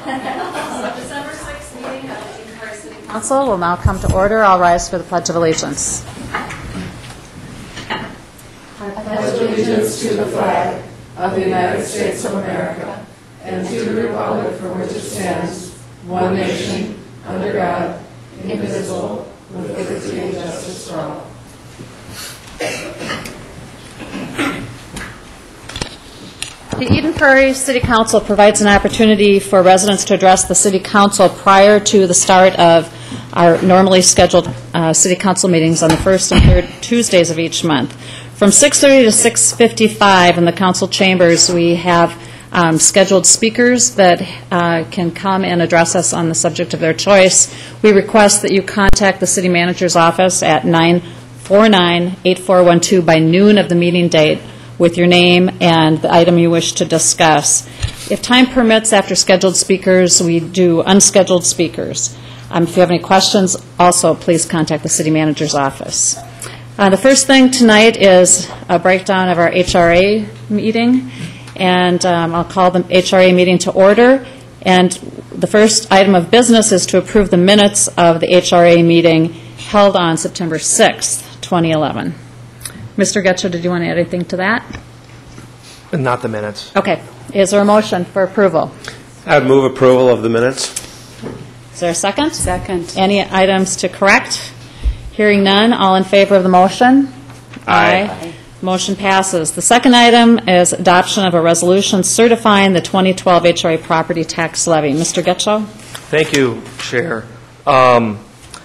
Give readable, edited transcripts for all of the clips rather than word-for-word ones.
December 6th meeting of the Prairie City Council will now come to order. I'll rise for the Pledge of Allegiance. I pledge allegiance to the flag of the United States of America and to the republic for which it stands, one nation, under God, indivisible, with liberty and justice for all. The Eden Prairie City Council provides an opportunity for residents to address the City Council prior to the start of our normally scheduled City Council meetings on the first and third Tuesdays of each month. From 6:30 to 6:55 in the Council chambers, we have scheduled speakers that can come and address us on the subject of their choice. We request that you contact the City Manager's office at 949-8412 by noon of the meeting date with your name and the item you wish to discuss. If time permits, after scheduled speakers, we do unscheduled speakers. If you have any questions, also please contact the City Manager's office. The first thing tonight is a breakdown of our HRA meeting, and I'll call the HRA meeting to order. And the first item of business is to approve the minutes of the HRA meeting held on September 6th, 2011. Mr. Getchell, did you want to add anything to that? Not the minutes. Okay. Is there a motion for approval? I would move approval of the minutes. Is there a second? Second. Any items to correct? Hearing none, all in favor of the motion? Aye. Motion passes. The second item is adoption of a resolution certifying the 2012 HRA property tax levy. Mr. Getchell? Thank you, Chair.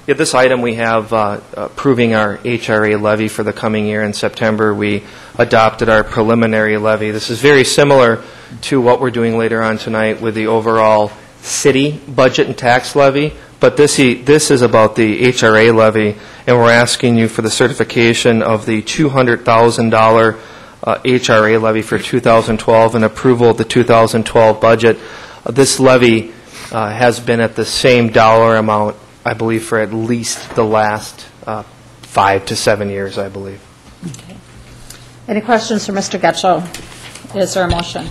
This item we have approving our HRA levy for the coming year. In September, we adopted our preliminary levy. This is very similar to what we're doing later on tonight with the overall city budget and tax levy, but this is about the HRA levy, and we're asking you for the certification of the $200,000 HRA levy for 2012 and approval of the 2012 budget. This levy has been at the same dollar amount, I believe, for at least the last 5 to 7 years, I believe. Okay. Any questions for Mr. Getchell? Is there a motion?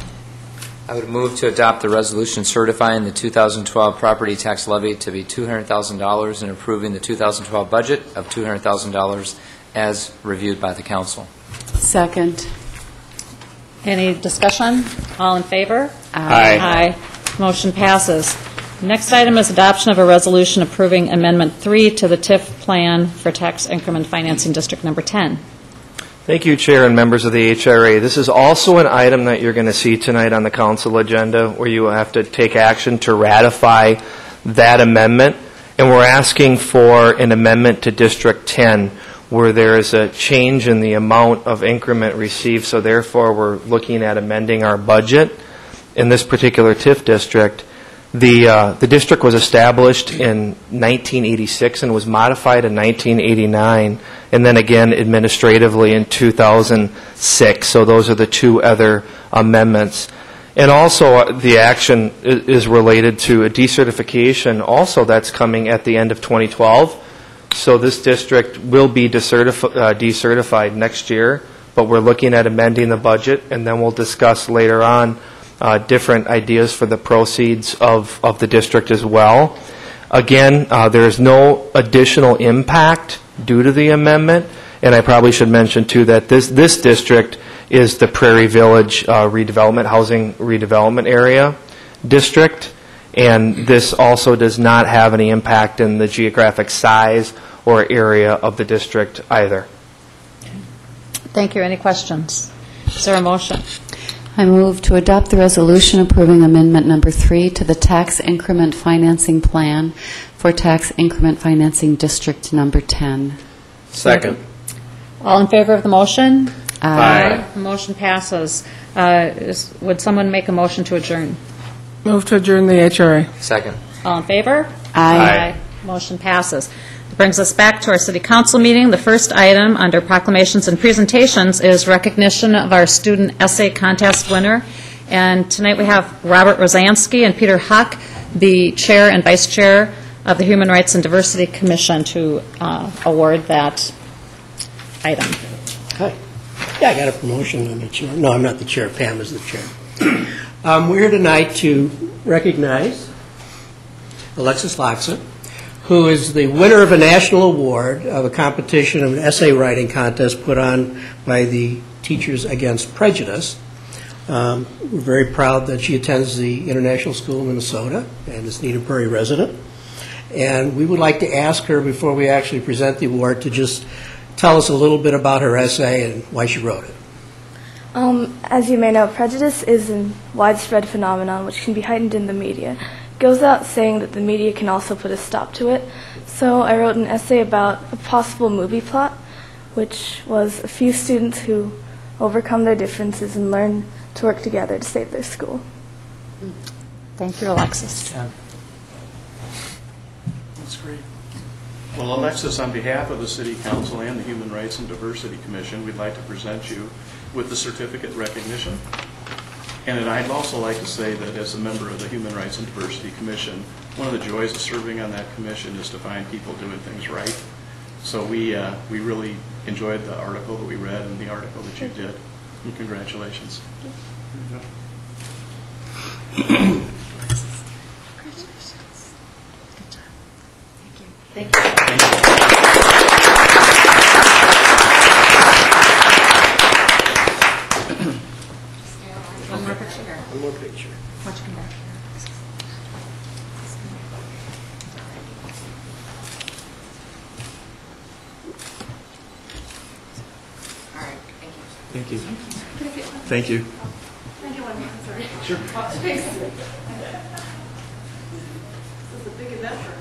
I would move to adopt the resolution certifying the 2012 property tax levy to be $200,000 and approving the 2012 budget of $200,000 as reviewed by the Council. Second. Any discussion? All in favor? Aye. Aye. Motion passes. Next item is adoption of a resolution approving Amendment 3 to the TIF plan for Tax Increment Financing District Number 10. Thank you, Chair and members of the HRA. This is also an item that you're going to see tonight on the Council agenda where you have to take action to ratify that amendment. And we're asking for an amendment to District 10 where there is a change in the amount of increment received. So therefore, we're looking at amending our budget in this particular TIF district. The district was established in 1986 and was modified in 1989, and then again administratively in 2006. So those are the two other amendments. And also the action is related to a decertification also that's coming at the end of 2012. So this district will be decertified next year, but we're looking at amending the budget, and then we'll discuss later on different ideas for the proceeds of the district as well. Again, there is no additional impact due to the amendment, and I probably should mention too that this district is the Prairie Village housing redevelopment area district, and this also does not have any impact in the geographic size or area of the district either. Thank you. Any questions? Is there a motion? I move to adopt the resolution approving Amendment Number 3 to the Tax Increment Financing Plan for Tax Increment Financing District Number 10. Second. All in favor of the motion? Aye. The motion passes. Would someone make a motion to adjourn? Move to adjourn the HRA. Second. All in favor? Aye. Motion passes. It brings us back to our City Council meeting. The first item under proclamations and presentations is recognition of our student essay contest winner. And tonight we have Robert Rosansky and Peter Huck, the chair and vice chair of the Human Rights and Diversity Commission, to award that item. Hi. Yeah, I got a promotion. I'm the chair. No, I'm not the chair. Pam is the chair. We're here tonight to recognize Alexis Loxett, who is the winner of a national award of a competition of an essay writing contest put on by the Teachers Against Prejudice. We're very proud that she attends the International School in Minnesota and is an Eden Prairie resident. And we would like to ask her, before we actually present the award, to just tell us a little bit about her essay and why she wrote it. As you may know, prejudice is a widespread phenomenon which can be heightened in the media. It goes without saying that the media can also put a stop to it. So I wrote an essay about a possible movie plot, which was a few students who overcome their differences and learn to work together to save their school. Thank you, Alexis. That's great. Well, Alexis, on behalf of the City Council and the Human Rights and Diversity Commission, we'd like to present you with the certificate recognition. And I'd also like to say that as a member of the Human Rights and Diversity Commission, one of the joys of serving on that commission is to find people doing things right. So we really enjoyed the article that we read and the article that you did. And congratulations. Thank you. One more picture. One more picture. Why don't you come back here? Thank you. Thank you. Sure. This is a big event for us.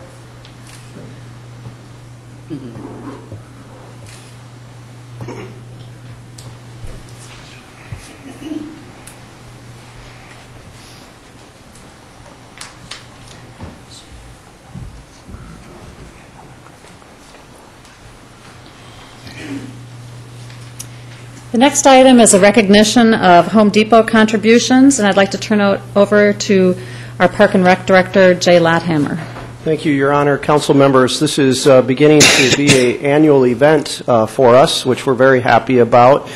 The next item is a recognition of Home Depot contributions, and I'd like to turn it over to our Park and Rec Director, Jay Lathammer. Thank you, Your Honor. Council members, this is beginning to be an annual event for us, which we're very happy about.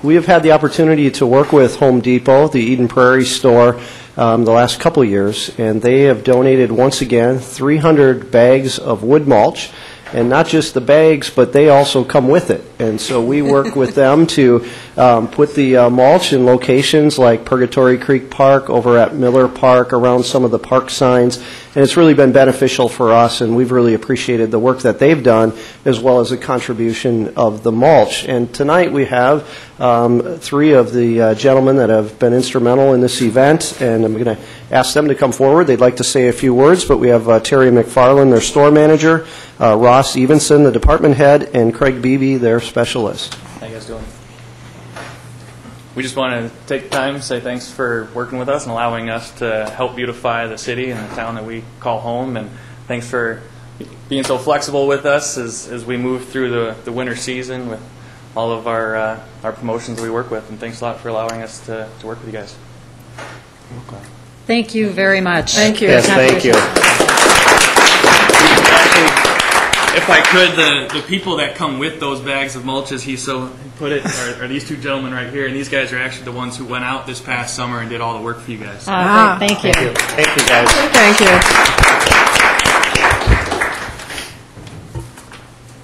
We have had the opportunity to work with Home Depot, the Eden Prairie store, the last couple of years, and they have donated, once again, 300 bags of wood mulch. And not just the bags, but they also come with it. And so we work with them to put the mulch in locations like Purgatory Creek Park, over at Miller Park, around some of the park signs. And it's really been beneficial for us, and we've really appreciated the work that they've done, as well as the contribution of the mulch. And tonight we have three of the gentlemen that have been instrumental in this event, and I'm going to ask them to come forward. They'd like to say a few words, but we have Terry McFarland, their store manager, Ross Evenson, the department head, and Craig Beebe, their specialist. How you guys doing? We just want to take the time to say thanks for working with us and allowing us to help beautify the city and the town that we call home, and thanks for being so flexible with us as we move through the winter season with all of our promotions that we work with, and thanks a lot for allowing us to work with you guys. Okay. Thank you very much. Thank you. Yes, thank you. If I could, the people that come with those bags of mulch, as he so put it, are these two gentlemen right here, and these guys are actually the ones who went out this past summer and did all the work for you guys. Great. Thank you. Thank you, guys. Thank you.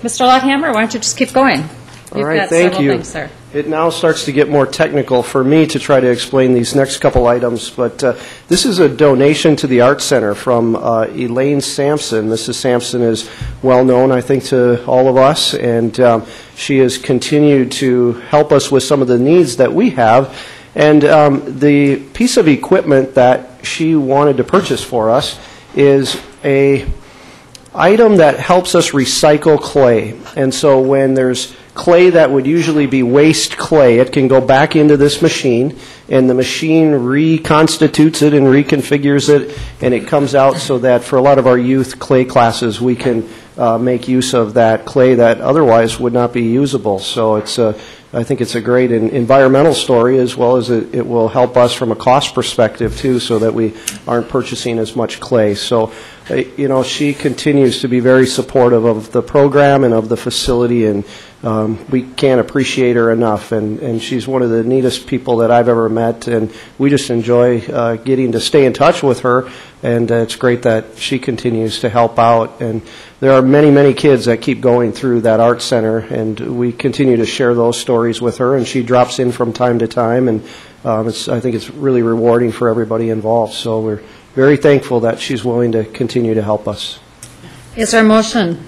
Mr. Lathammer, why don't you just keep going? All You've right, got thank several you. things, sir. It now starts to get more technical for me to try to explain these next couple items, but this is a donation to the Art Center from Elaine Sampson. Mrs. Sampson is well known, I think, to all of us, and she has continued to help us with some of the needs that we have. And the piece of equipment that she wanted to purchase for us is a item that helps us recycle clay. And so when there's clay that would usually be waste clay, it can go back into this machine, and the machine reconstitutes it and reconfigures it, and it comes out so that for a lot of our youth clay classes, we can make use of that clay that otherwise would not be usable. So it's I think it's a great environmental story, as well as it will help us from a cost perspective, too, so that we aren't purchasing as much clay. So, she continues to be very supportive of the program and of the facility, and we can't appreciate her enough, and she's one of the neatest people that I've ever met, and we just enjoy getting to stay in touch with her, and it's great that she continues to help out. And there are many, many kids that keep going through that art center, and we continue to share those stories with her, and she drops in from time to time, and I think it's really rewarding for everybody involved. So we're very thankful that she's willing to continue to help us. Is there a motion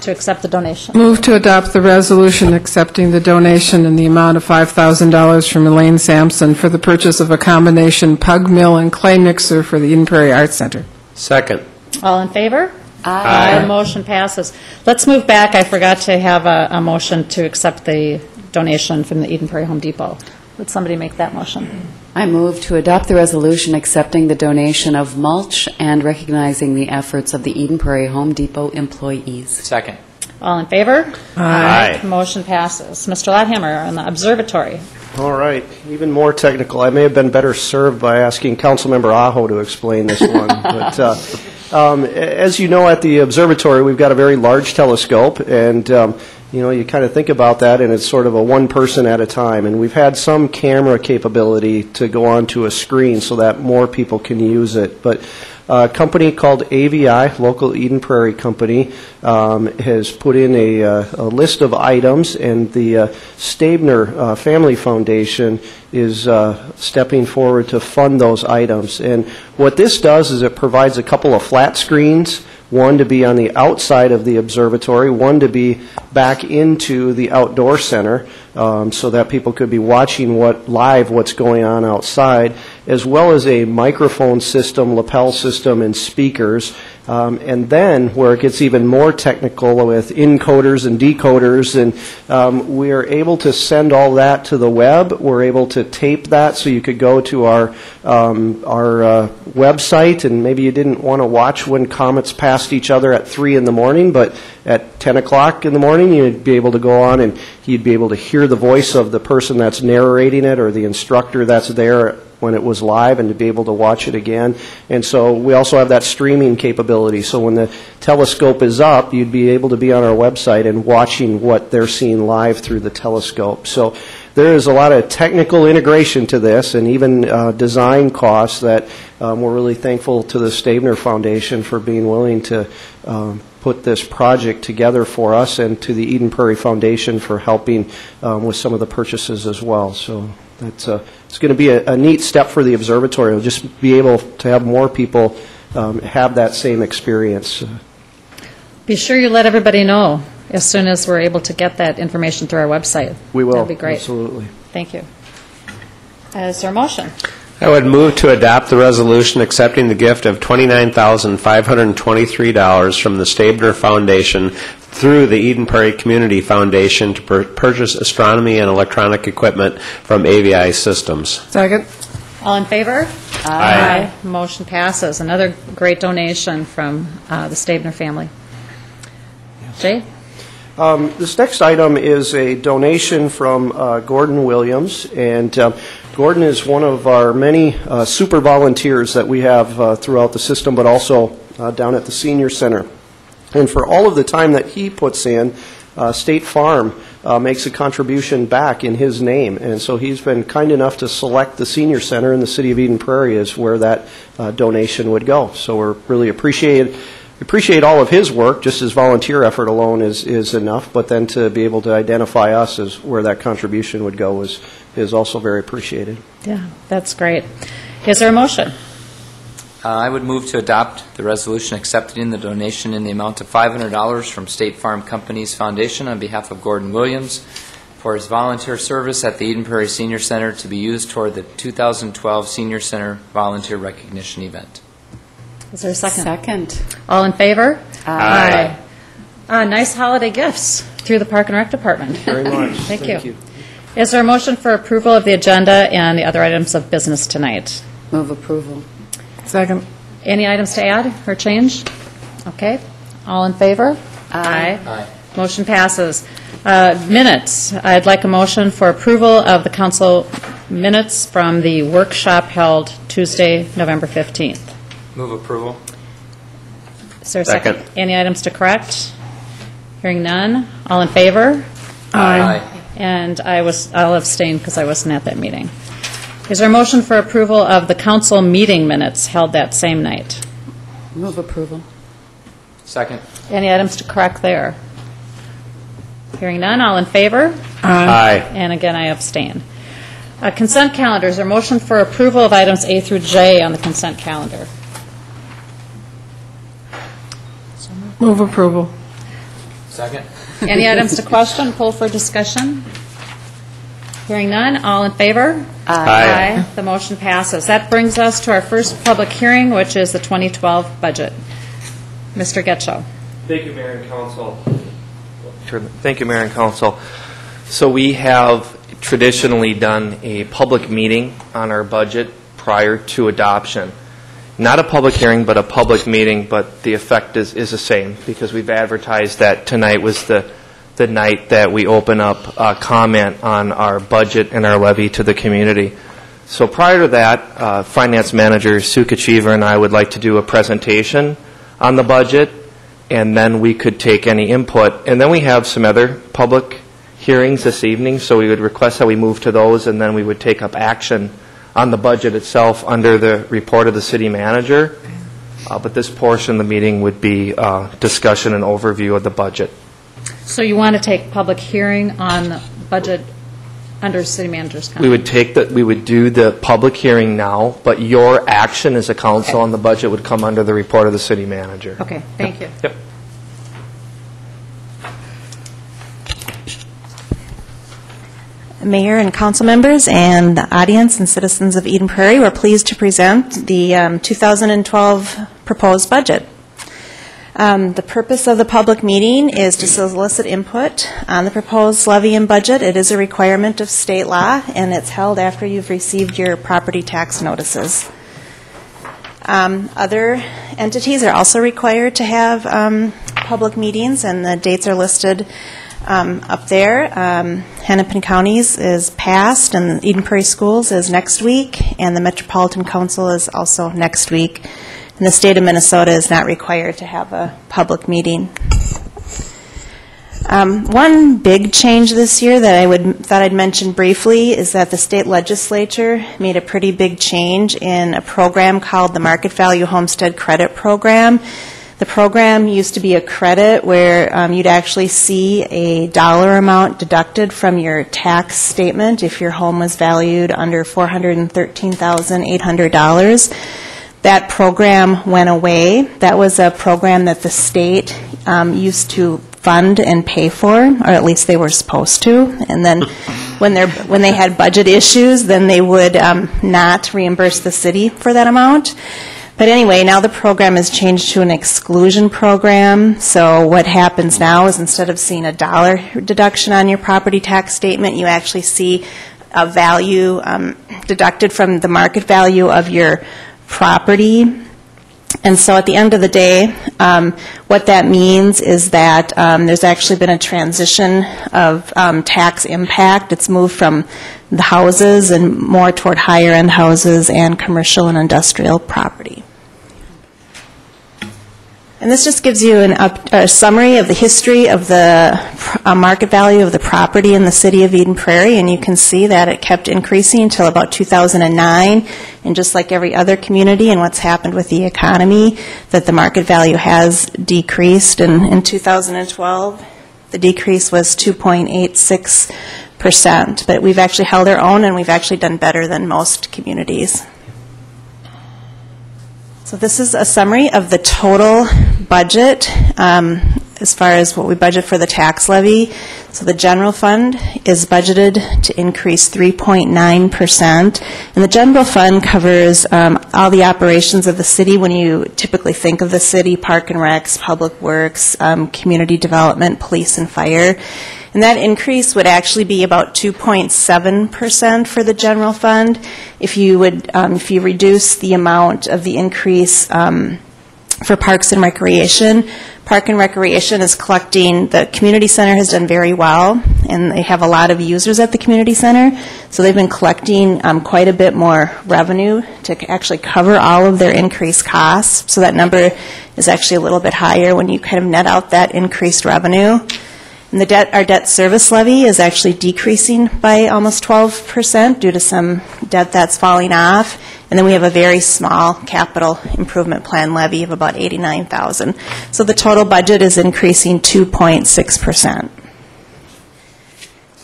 to accept the donation? Move to adopt the resolution accepting the donation in the amount of $5,000 from Elaine Sampson for the purchase of a combination pug mill and clay mixer for the Eden Prairie Arts Center. Second. All in favor? Aye. The motion passes. Let's move back. I forgot to have a motion to accept the donation from the Eden Prairie Home Depot. Would somebody make that motion? I move to adopt the resolution accepting the donation of mulch and recognizing the efforts of the Eden Prairie Home Depot employees. Second. All in favor? Aye. Motion passes. Mr. Lotthammer on the observatory. All right, even more technical. I may have been better served by asking Councilmember Aho to explain this one. But as you know, at the observatory, we've got a very large telescope, and you kind of think about that, and it's sort of a one person at a time. And we've had some camera capability to go onto a screen so that more people can use it. But a company called AVI, local Eden Prairie company, has put in a list of items, and the Stabner Family Foundation is stepping forward to fund those items. And what this does is it provides a couple of flat screens, one to be on the outside of the observatory, one to be back into the outdoor center, so that people could be watching what's going on outside, as well as a microphone system, lapel system, and speakers. And then, where it gets even more technical with encoders and decoders, and we are able to send all that to the web. We're able to tape that, so you could go to our website, and maybe you didn't want to watch when comets passed each other at 3 in the morning, but at 10 o'clock in the morning, you'd be able to go on and you'd be able to hear the voice of the person that's narrating it or the instructor that's there when it was live, and to be able to watch it again. And so we also have that streaming capability. So when the telescope is up, you'd be able to be on our website and watching what they're seeing live through the telescope. So there is a lot of technical integration to this, and even design costs that we're really thankful to the Stabner Foundation for being willing to put this project together for us, and to the Eden Prairie Foundation for helping with some of the purchases as well. So that's it's going to be a neat step for the observatory. It'll just be able to have more people have that same experience. Be sure you let everybody know as soon as we're able to get that information through our website. We will. That'd be great. Absolutely. Thank you. Is there a motion? I would move to adopt the resolution accepting the gift of $29,523 from the Stabner Foundation through the Eden Prairie Community Foundation to purchase astronomy and electronic equipment from AVI Systems. Second. All in favor? Aye. Motion passes. Another great donation from the Stabner family. Jay? This next item is a donation from Gordon Williams, and Gordon is one of our many super volunteers that we have throughout the system, but also down at the Senior Center. And for all of the time that he puts in, State Farm makes a contribution back in his name, and so he's been kind enough to select the Senior Center in the city of Eden Prairie as where that donation would go. So we're really appreciate all of his work. Just his volunteer effort alone is enough, but then to be able to identify us as where that contribution would go is also very appreciated. Yeah, that's great. Is there a motion? I would move to adopt the resolution accepting the donation in the amount of $500 from State Farm Companies Foundation on behalf of Gordon Williams for his volunteer service at the Eden Prairie Senior Center to be used toward the 2012 Senior Center Volunteer Recognition Event. Is there a second? Second. All in favor? Aye. Nice holiday gifts through the Park and Rec Department. Very much. Thank you. Is there a motion for approval of the agenda and the other items of business tonight? Move approval. Second. Any items to add or change? Okay. All in favor? Aye. Aye. Motion passes. Minutes. I'd like a motion for approval of the council minutes from the workshop held Tuesday, November 15th. Move approval. Is there a second? Second. Any items to correct? Hearing none. All in favor? Aye. And I'll abstain because I wasn't at that meeting. Is there a motion for approval of the council meeting minutes held that same night? Move approval. Second. Any items to correct there? Hearing none, all in favor? Aye. And again, I abstain. Consent calendar, is there a motion for approval of items A through J on the consent calendar? Move approval. Second. Any items to question, pull for discussion? Hearing none, all in favor? Aye. The motion passes. That brings us to our first public hearing, which is the 2012 budget. Mr. Getchell. Thank you, Mayor and Council. Thank you, Mayor and Council. So we have traditionally done a public meeting on our budget prior to adoption. Not a public hearing, but a public meeting, but the effect is the same because we've advertised that tonight was the night that we open up comment on our budget and our levy to the community. So prior to that, Finance Manager Sue Kachiver and I would like to do a presentation on the budget, and then we could take any input. And then we have some other public hearings this evening, so we would request that we move to those, and then we would take up action on the budget itself under the report of the city manager. But this portion of the meeting would be discussion and overview of the budget. So you want to take public hearing on the budget under city manager's comment? We would do the public hearing now, but your action as a council on the budget would come under the report of the city manager. Okay, thank you. Yep. Mayor and council members and the audience and citizens of Eden Prairie, we're pleased to present the 2012 proposed budget. The purpose of the public meeting is to solicit input on the proposed levy and budget. It is a requirement of state law, and it's held after you've received your property tax notices. Other entities are also required to have public meetings, and the dates are listed up there. Hennepin County's is passed, and Eden Prairie Schools is next week, and the Metropolitan Council is also next week. And the state of Minnesota is not required to have a public meeting. One big change this year that thought I'd mention briefly is that the state legislature made a pretty big change in a program called the Market Value Homestead Credit Program. The program used to be a credit where you'd actually see a dollar amount deducted from your tax statement if your home was valued under $413,800. That program went away. That was a program that the state used to fund and pay for, or at least they were supposed to. And then when they had budget issues, then they would not reimburse the city for that amount. But anyway, now the program has changed to an exclusion program. So what happens now is instead of seeing a dollar deduction on your property tax statement, you actually see a value deducted from the market value of your property. And so at the end of the day, what that means is that there's actually been a transition of tax impact. It's moved from the houses and more toward higher-end houses and commercial and industrial property. And this just gives you a summary of the history of the market value of the property in the city of Eden Prairie, and you can see that it kept increasing until about 2009, and just like every other community and what's happened with the economy, that the market value has decreased. And in 2012, the decrease was 2.86%, but we've actually held our own, and we've actually done better than most communities. So this is a summary of the total budget as far as what we budget for the tax levy. So the general fund is budgeted to increase 3.9%. And the general fund covers all the operations of the city when you typically think of the city: park and recs, public works, community development, police and fire. And that increase would actually be about 2.7% for the general fund. If you reduce the amount of the increase for Parks and Recreation, Park and Recreation is collecting, the community center has done very well, and they have a lot of users at the community center, so they've been collecting quite a bit more revenue to actually cover all of their increased costs. So that number is actually a little bit higher when you kind of net out that increased revenue. And And our debt service levy is actually decreasing by almost 12% due to some debt that's falling off. And then we have a very small capital improvement plan levy of about $89,000. So the total budget is increasing 2.6%.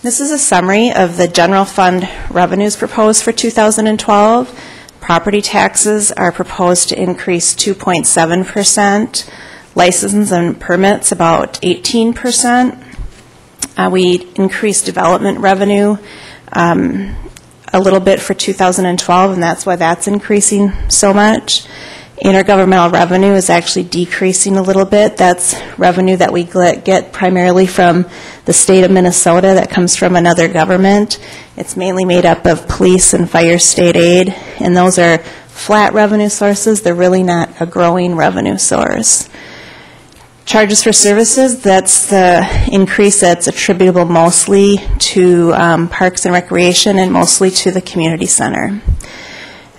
This is a summary of the general fund revenues proposed for 2012. Property taxes are proposed to increase 2.7%. Licenses and permits about 18%. We increased development revenue a little bit for 2012, and that's why that's increasing so much. Intergovernmental revenue is actually decreasing a little bit. That's revenue that we get primarily from the state of Minnesota that comes from another government. It's mainly made up of police and fire state aid, and those are flat revenue sources. They're really not a growing revenue source. Charges for services, that's the increase that's attributable mostly to Parks and Recreation and mostly to the community center.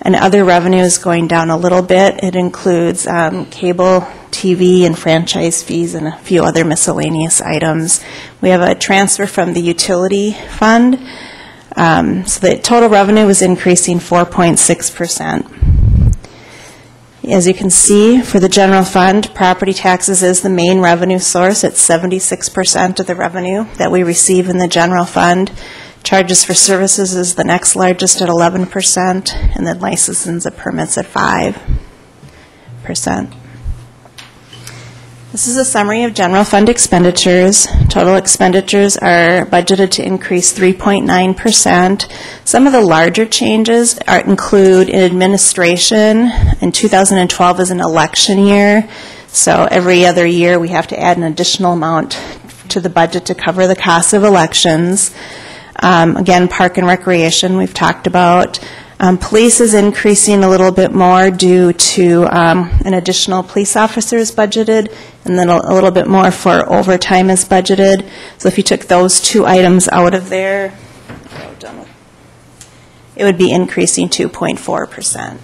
And other revenue is going down a little bit. It includes cable, TV, and franchise fees and a few other miscellaneous items. We have a transfer from the utility fund. So the total revenue was increasing 4.6%. As you can see, for the general fund, property taxes is the main revenue source. It's 76% of the revenue that we receive in the general fund. Charges for services is the next largest at 11%, and then licenses and permits at 5%. This is a summary of general fund expenditures. Total expenditures are budgeted to increase 3.9%. Some of the larger changes include in administration. In 2012 is an election year, so every other year we have to add an additional amount to the budget to cover the cost of elections. Again, Park and Recreation we've talked about. Police is increasing a little bit more due to an additional police officer is budgeted, and then a little bit more for overtime is budgeted. So if you took those two items out of there, it would be increasing 2.4%.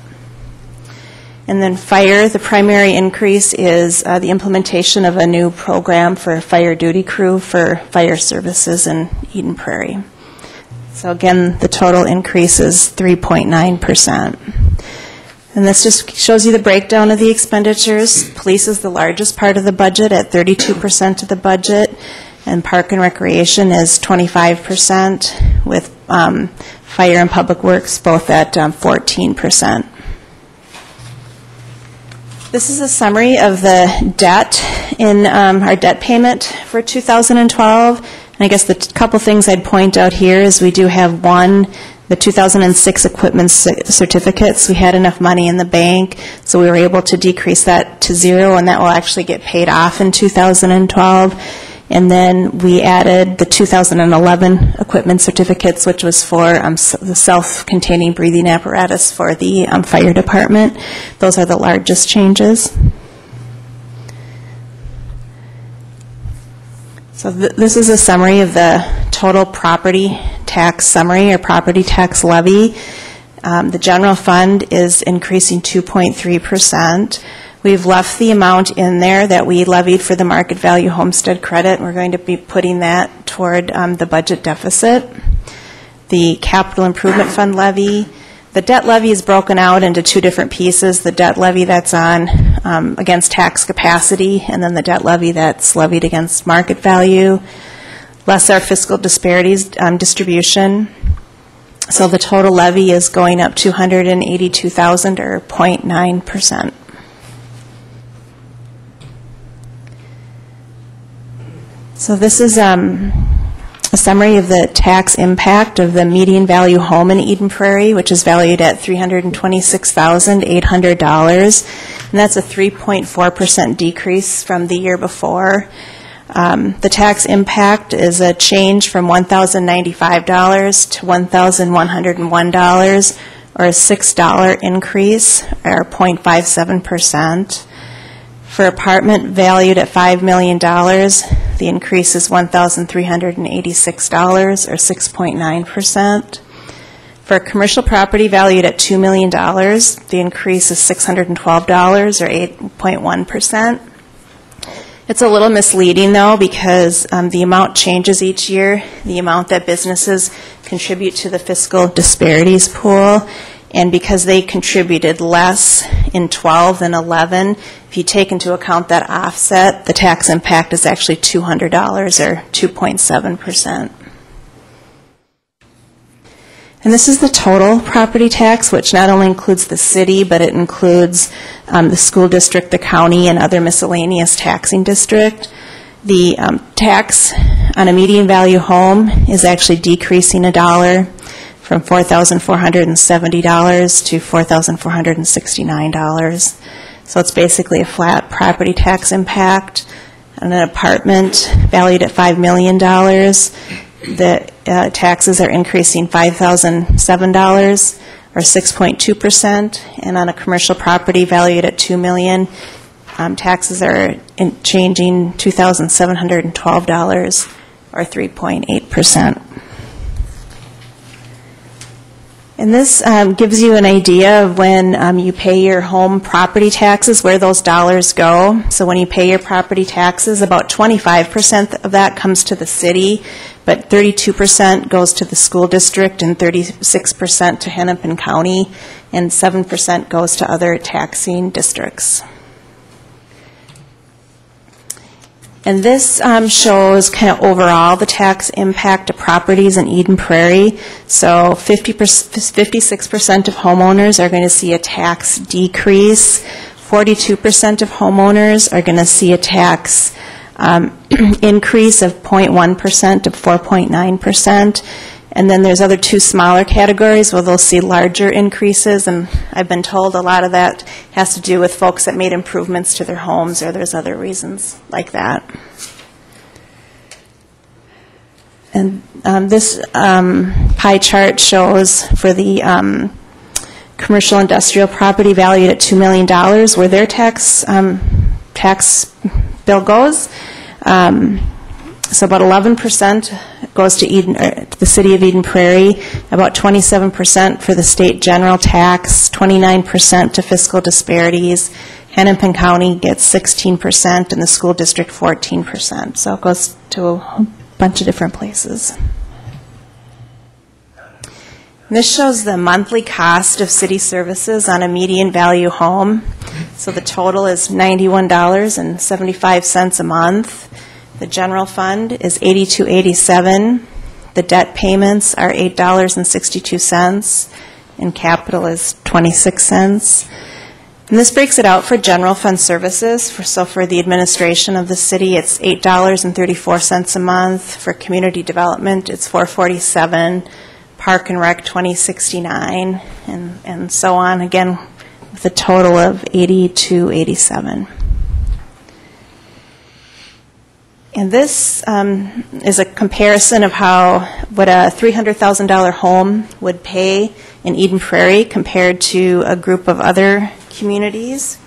And then fire, the primary increase is the implementation of a new program for fire duty crew for fire services in Eden Prairie. So again, the total increase is 3.9%. And this just shows you the breakdown of the expenditures. Police is the largest part of the budget at 32% of the budget, and Park and Recreation is 25%, with Fire and Public Works both at 14%. This is a summary of the debt in our debt payment for 2012. And I guess the couple things I'd point out here is we do have the 2006 equipment certificates. We had enough money in the bank, so we were able to decrease that to zero, and that will actually get paid off in 2012. And then we added the 2011 equipment certificates, which was for the self-containing breathing apparatus for the fire department. Those are the largest changes. So this is a summary of the total property tax summary or property tax levy. The general fund is increasing 2.3%. We've left the amount in there that we levied for the market value homestead credit. We're going to be putting that toward the budget deficit. The capital improvement fund levy, the debt levy is broken out into two different pieces. The debt levy that's on against tax capacity, and then the debt levy that's levied against market value, less our fiscal disparities distribution. So the total levy is going up $282,000 or 0.9%. So this is a summary of the tax impact of the median value home in Eden Prairie, which is valued at $326,800. And that's a 3.4% decrease from the year before. The tax impact is a change from $1,095 to $1,101, or a $6 increase, or 0.57%. For apartment valued at $5 million, the increase is $1,386, or 6.9%. For a commercial property valued at $2 million, the increase is $612, or 8.1%. It's a little misleading, though, because the amount changes each year, the amount that businesses contribute to the fiscal disparities pool, and because they contributed less in 12 than 11, if you take into account that offset, the tax impact is actually $200 or 2.7%. And this is the total property tax, which not only includes the city, but it includes the school district, the county, and other miscellaneous taxing district. The tax on a median value home is actually decreasing $1 from $4,470 to $4,469. So it's basically a flat property tax impact. On an apartment valued at $5 million, the taxes are increasing $5,007 or 6.2%, and on a commercial property valued at $2 million, taxes are changing $2,712 or 3.8%. And this gives you an idea of when you pay your home property taxes, where those dollars go. So when you pay your property taxes, about 25% of that comes to the city, but 32% goes to the school district and 36% to Hennepin County, and 7% goes to other taxing districts. And this shows kind of overall the tax impact to properties in Eden Prairie. So 56% of homeowners are going to see a tax decrease. 42% of homeowners are going to see a tax increase of 0.1% to 4.9%. And then there's other two smaller categories where they'll see larger increases, and I've been told a lot of that has to do with folks that made improvements to their homes, or there's other reasons like that. And this pie chart shows for the commercial industrial property valued at $2 million where their tax bill goes. So about 11% goes to the city of Eden Prairie, about 27% for the state general tax, 29% to fiscal disparities. Hennepin County gets 16% and the school district 14%. So it goes to a bunch of different places. And this shows the monthly cost of city services on a median value home. So the total is $91.75 a month. The general fund is $82.87. The debt payments are $8.62, and capital is 26 cents. And this breaks it out for general fund services. So for the administration of the city, it's $8.34 a month. For community development, it's $4.47. Park and Rec, $20.69, and so on. Again, with a total of $82.87. And this is a comparison of what a $300,000 home would pay in Eden Prairie compared to a group of other communities.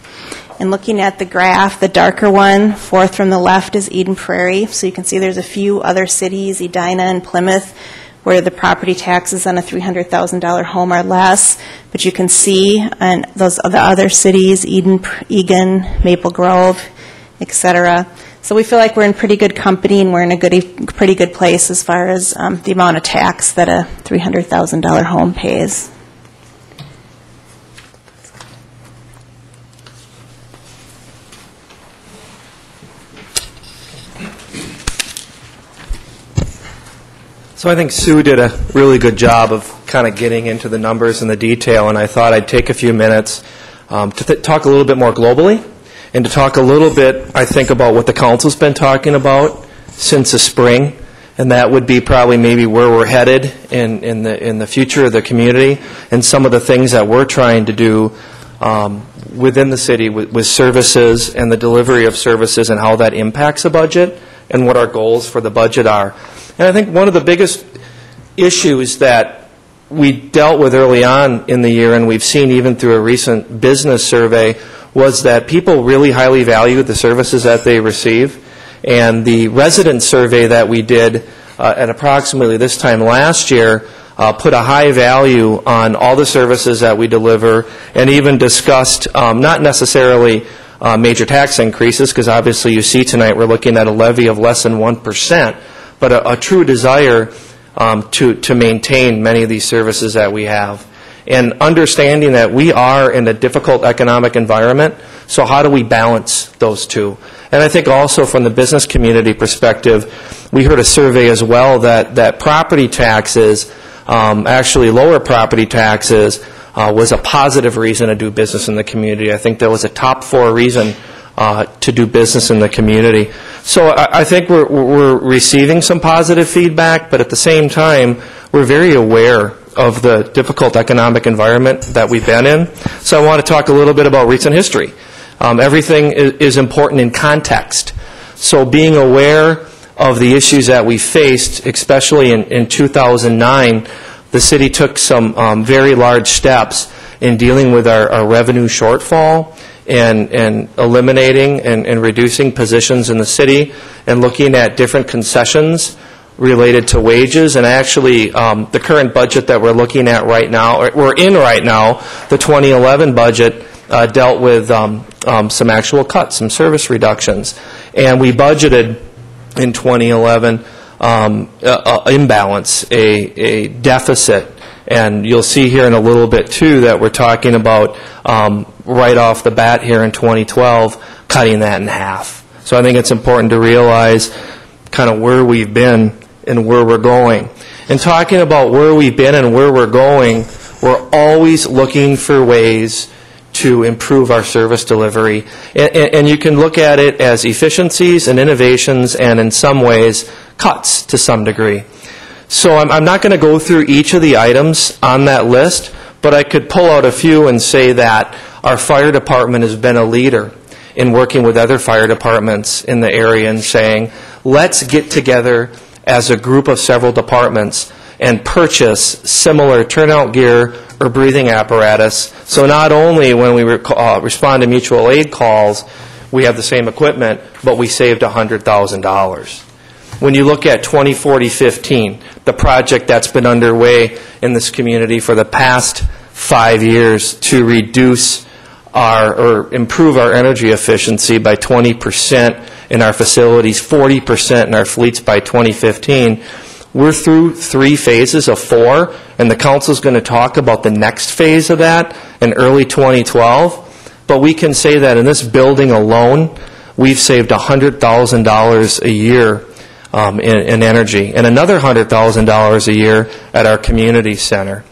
And looking at the graph, the darker one, fourth from the left, is Eden Prairie. So you can see there's a few other cities, Edina and Plymouth, where the property taxes on a $300,000 home are less. But you can see in the other cities, Egan, Maple Grove, etc. So we feel like we're in pretty good company, and we're in a pretty good place as far as the amount of tax that a $300,000 home pays. So I think Sue did a really good job of kind of getting into the numbers and the detail, and I thought I'd take a few minutes to talk a little bit more globally, and to talk a little bit, I think, about what the council's been talking about since the spring, and that would be probably maybe where we're headed in the future of the community, and some of the things that we're trying to do within the city with services and the delivery of services and how that impacts the budget and what our goals for the budget are. And I think one of the biggest issues that we dealt with early on in the year, and we've seen even through a recent business survey, was that people really highly value the services that they receive. And the resident survey that we did at approximately this time last year put a high value on all the services that we deliver, and even discussed not necessarily major tax increases, because obviously you see tonight we're looking at a levy of less than 1%, but a true desire to maintain many of these services that we have. And understanding that we are in a difficult economic environment, so how do we balance those two? And I think also from the business community perspective, we heard a survey as well that property taxes, actually lower property taxes, was a positive reason to do business in the community. I think that was a top 4 reason to do business in the community. So I think we're receiving some positive feedback, but at the same time, we're very aware of the difficult economic environment that we've been in. So I want to talk a little bit about recent history. Everything is important in context. So being aware of the issues that we faced, especially in 2009, the city took some very large steps in dealing with our revenue shortfall and eliminating and reducing positions in the city and looking at different concessions related to wages. And actually, the current budget that we're looking at right now, the 2011 budget, dealt with some actual cuts, some service reductions. And we budgeted in 2011 imbalance, a deficit. And you'll see here in a little bit, too, that we're talking about right off the bat here in 2012, cutting that in half. So I think it's important to realize kind of where we've been and where we're going. And talking about where we've been and where we're going, we're always looking for ways to improve our service delivery. And you can look at it as efficiencies and innovations and in some ways cuts to some degree. So I'm not going to go through each of the items on that list, but I could pull out a few and say that our fire department has been a leader in working with other fire departments in the area and saying, let's get together as a group of several departments and purchase similar turnout gear or breathing apparatus. So not only when we respond to mutual aid calls, we have the same equipment, but we saved $100,000. When you look at 2040-15, the project that's been underway in this community for the past 5 years to reduce or improve our energy efficiency by 20% in our facilities, 40% in our fleets by 2015, we're through 3 phases of 4, and the council's going to talk about the next phase of that in early 2012. But we can say that in this building alone, we've saved $100,000 a year in energy, and another $100,000 a year at our community center.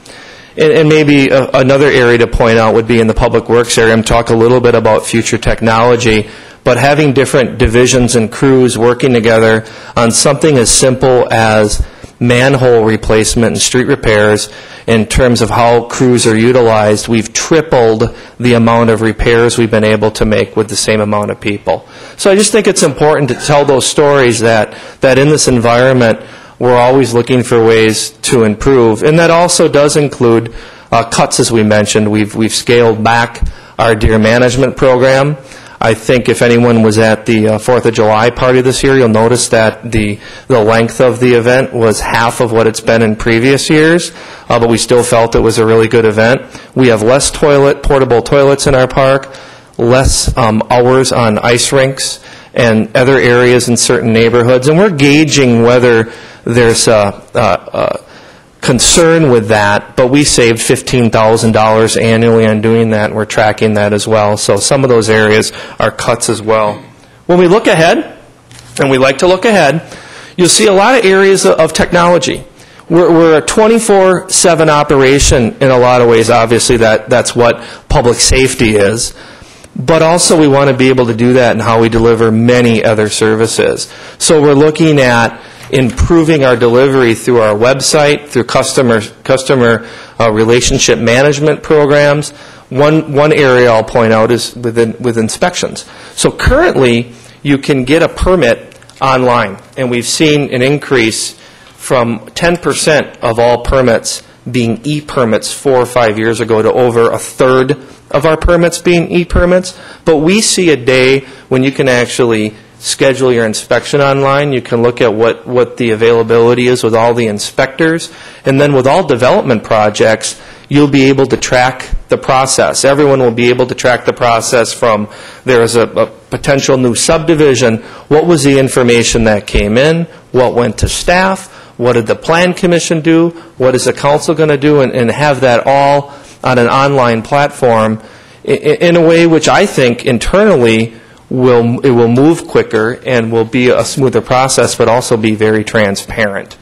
And maybe another area to point out would be in the public works area. I'm talking a little bit about future technology, but having different divisions and crews working together on something as simple as manhole replacement and street repairs in terms of how crews are utilized, we've tripled the amount of repairs we've been able to make with the same amount of people. So I just think it's important to tell those stories that in this environment, we're always looking for ways to improve. And that also does include cuts, as we mentioned. We've scaled back our deer management program. I think if anyone was at the 4th of July party this year, you'll notice that the length of the event was half of what it's been in previous years, but we still felt it was a really good event. We have less portable toilets in our park, less hours on ice rinks and other areas in certain neighborhoods, and we're gauging whether there's a concern with that, but we saved $15,000 annually on doing that, and we're tracking that as well. So some of those areas are cuts as well. When we look ahead, and we like to look ahead, you'll see a lot of areas of technology. We're a 24/7 operation in a lot of ways. Obviously, that's what public safety is. But also we want to be able to do that in how we deliver many other services. So we're looking at improving our delivery through our website, through customer relationship management programs. One area I'll point out is with inspections. So currently, you can get a permit online, and we've seen an increase from 10% of all permits being e-permits 4 or 5 years ago to over a third of our permits being e-permits. But we see a day when you can actually schedule your inspection online. You can look at what the availability is with all the inspectors. And then with all development projects, you'll be able to track the process. Everyone will be able to track the process from there is a potential new subdivision. What was the information that came in? What went to staff? What did the Plan Commission do? What is the council going to do? And have that all on an online platform in a way which I think internally it will move quicker and will be a smoother process, but also be very transparent.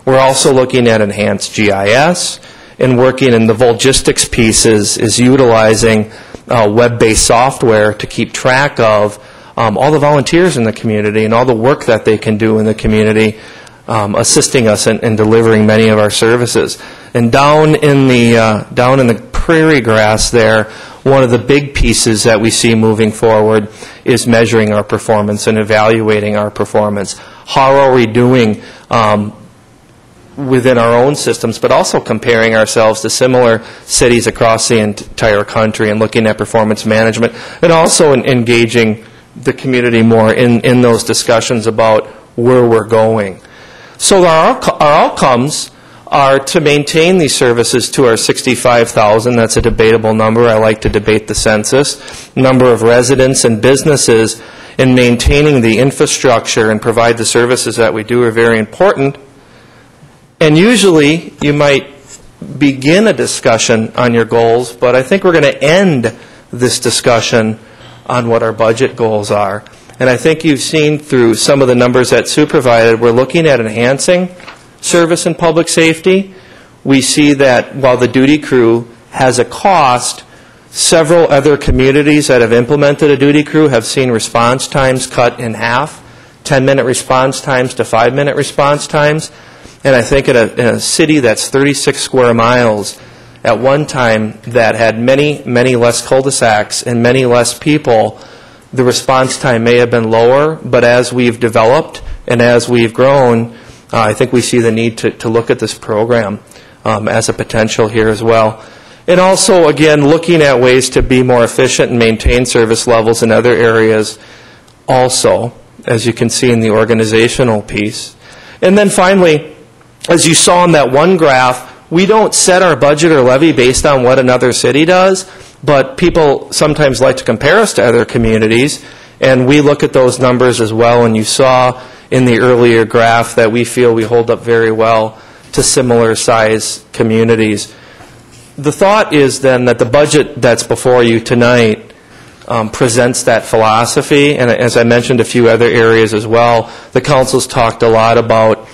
We're also looking at enhanced GIS and working in the logistics pieces is utilizing web-based software to keep track of all the volunteers in the community and all the work that they can do in the community, assisting us in delivering many of our services. And down in the prairie grass there, one of the big pieces that we see moving forward is measuring our performance and evaluating our performance. How are we doing within our own systems, but also comparing ourselves to similar cities across the entire country and looking at performance management, and also engaging the community more in those discussions about where we're going. So our outcomes are to maintain these services to our 65,000. That's a debatable number. I like to debate the census. Number of residents and businesses in maintaining the infrastructure and provide the services that we do are very important. And usually you might begin a discussion on your goals, but I think we're going to end this discussion on what our budget goals are. And I think you've seen through some of the numbers that Sue provided, we're looking at enhancing service and public safety. We see that while the duty crew has a cost, several other communities that have implemented a duty crew have seen response times cut in half, 10-minute response times to 5-minute response times. And I think in a city that's 36 square miles, at one time that had many, many less cul-de-sacs and many less people, the response time may have been lower, but as we've developed and as we've grown, I think we see the need to look at this program as a potential here as well. And also, again, looking at ways to be more efficient and maintain service levels in other areas also, as you can see in the organizational piece. And then finally, as you saw in that one graph, we don't set our budget or levy based on what another city does, but people sometimes like to compare us to other communities, and we look at those numbers as well, and you saw in the earlier graph that we feel we hold up very well to similar size communities. The thought is then that the budget that's before you tonight presents that philosophy, and as I mentioned a few other areas as well, the council's talked a lot about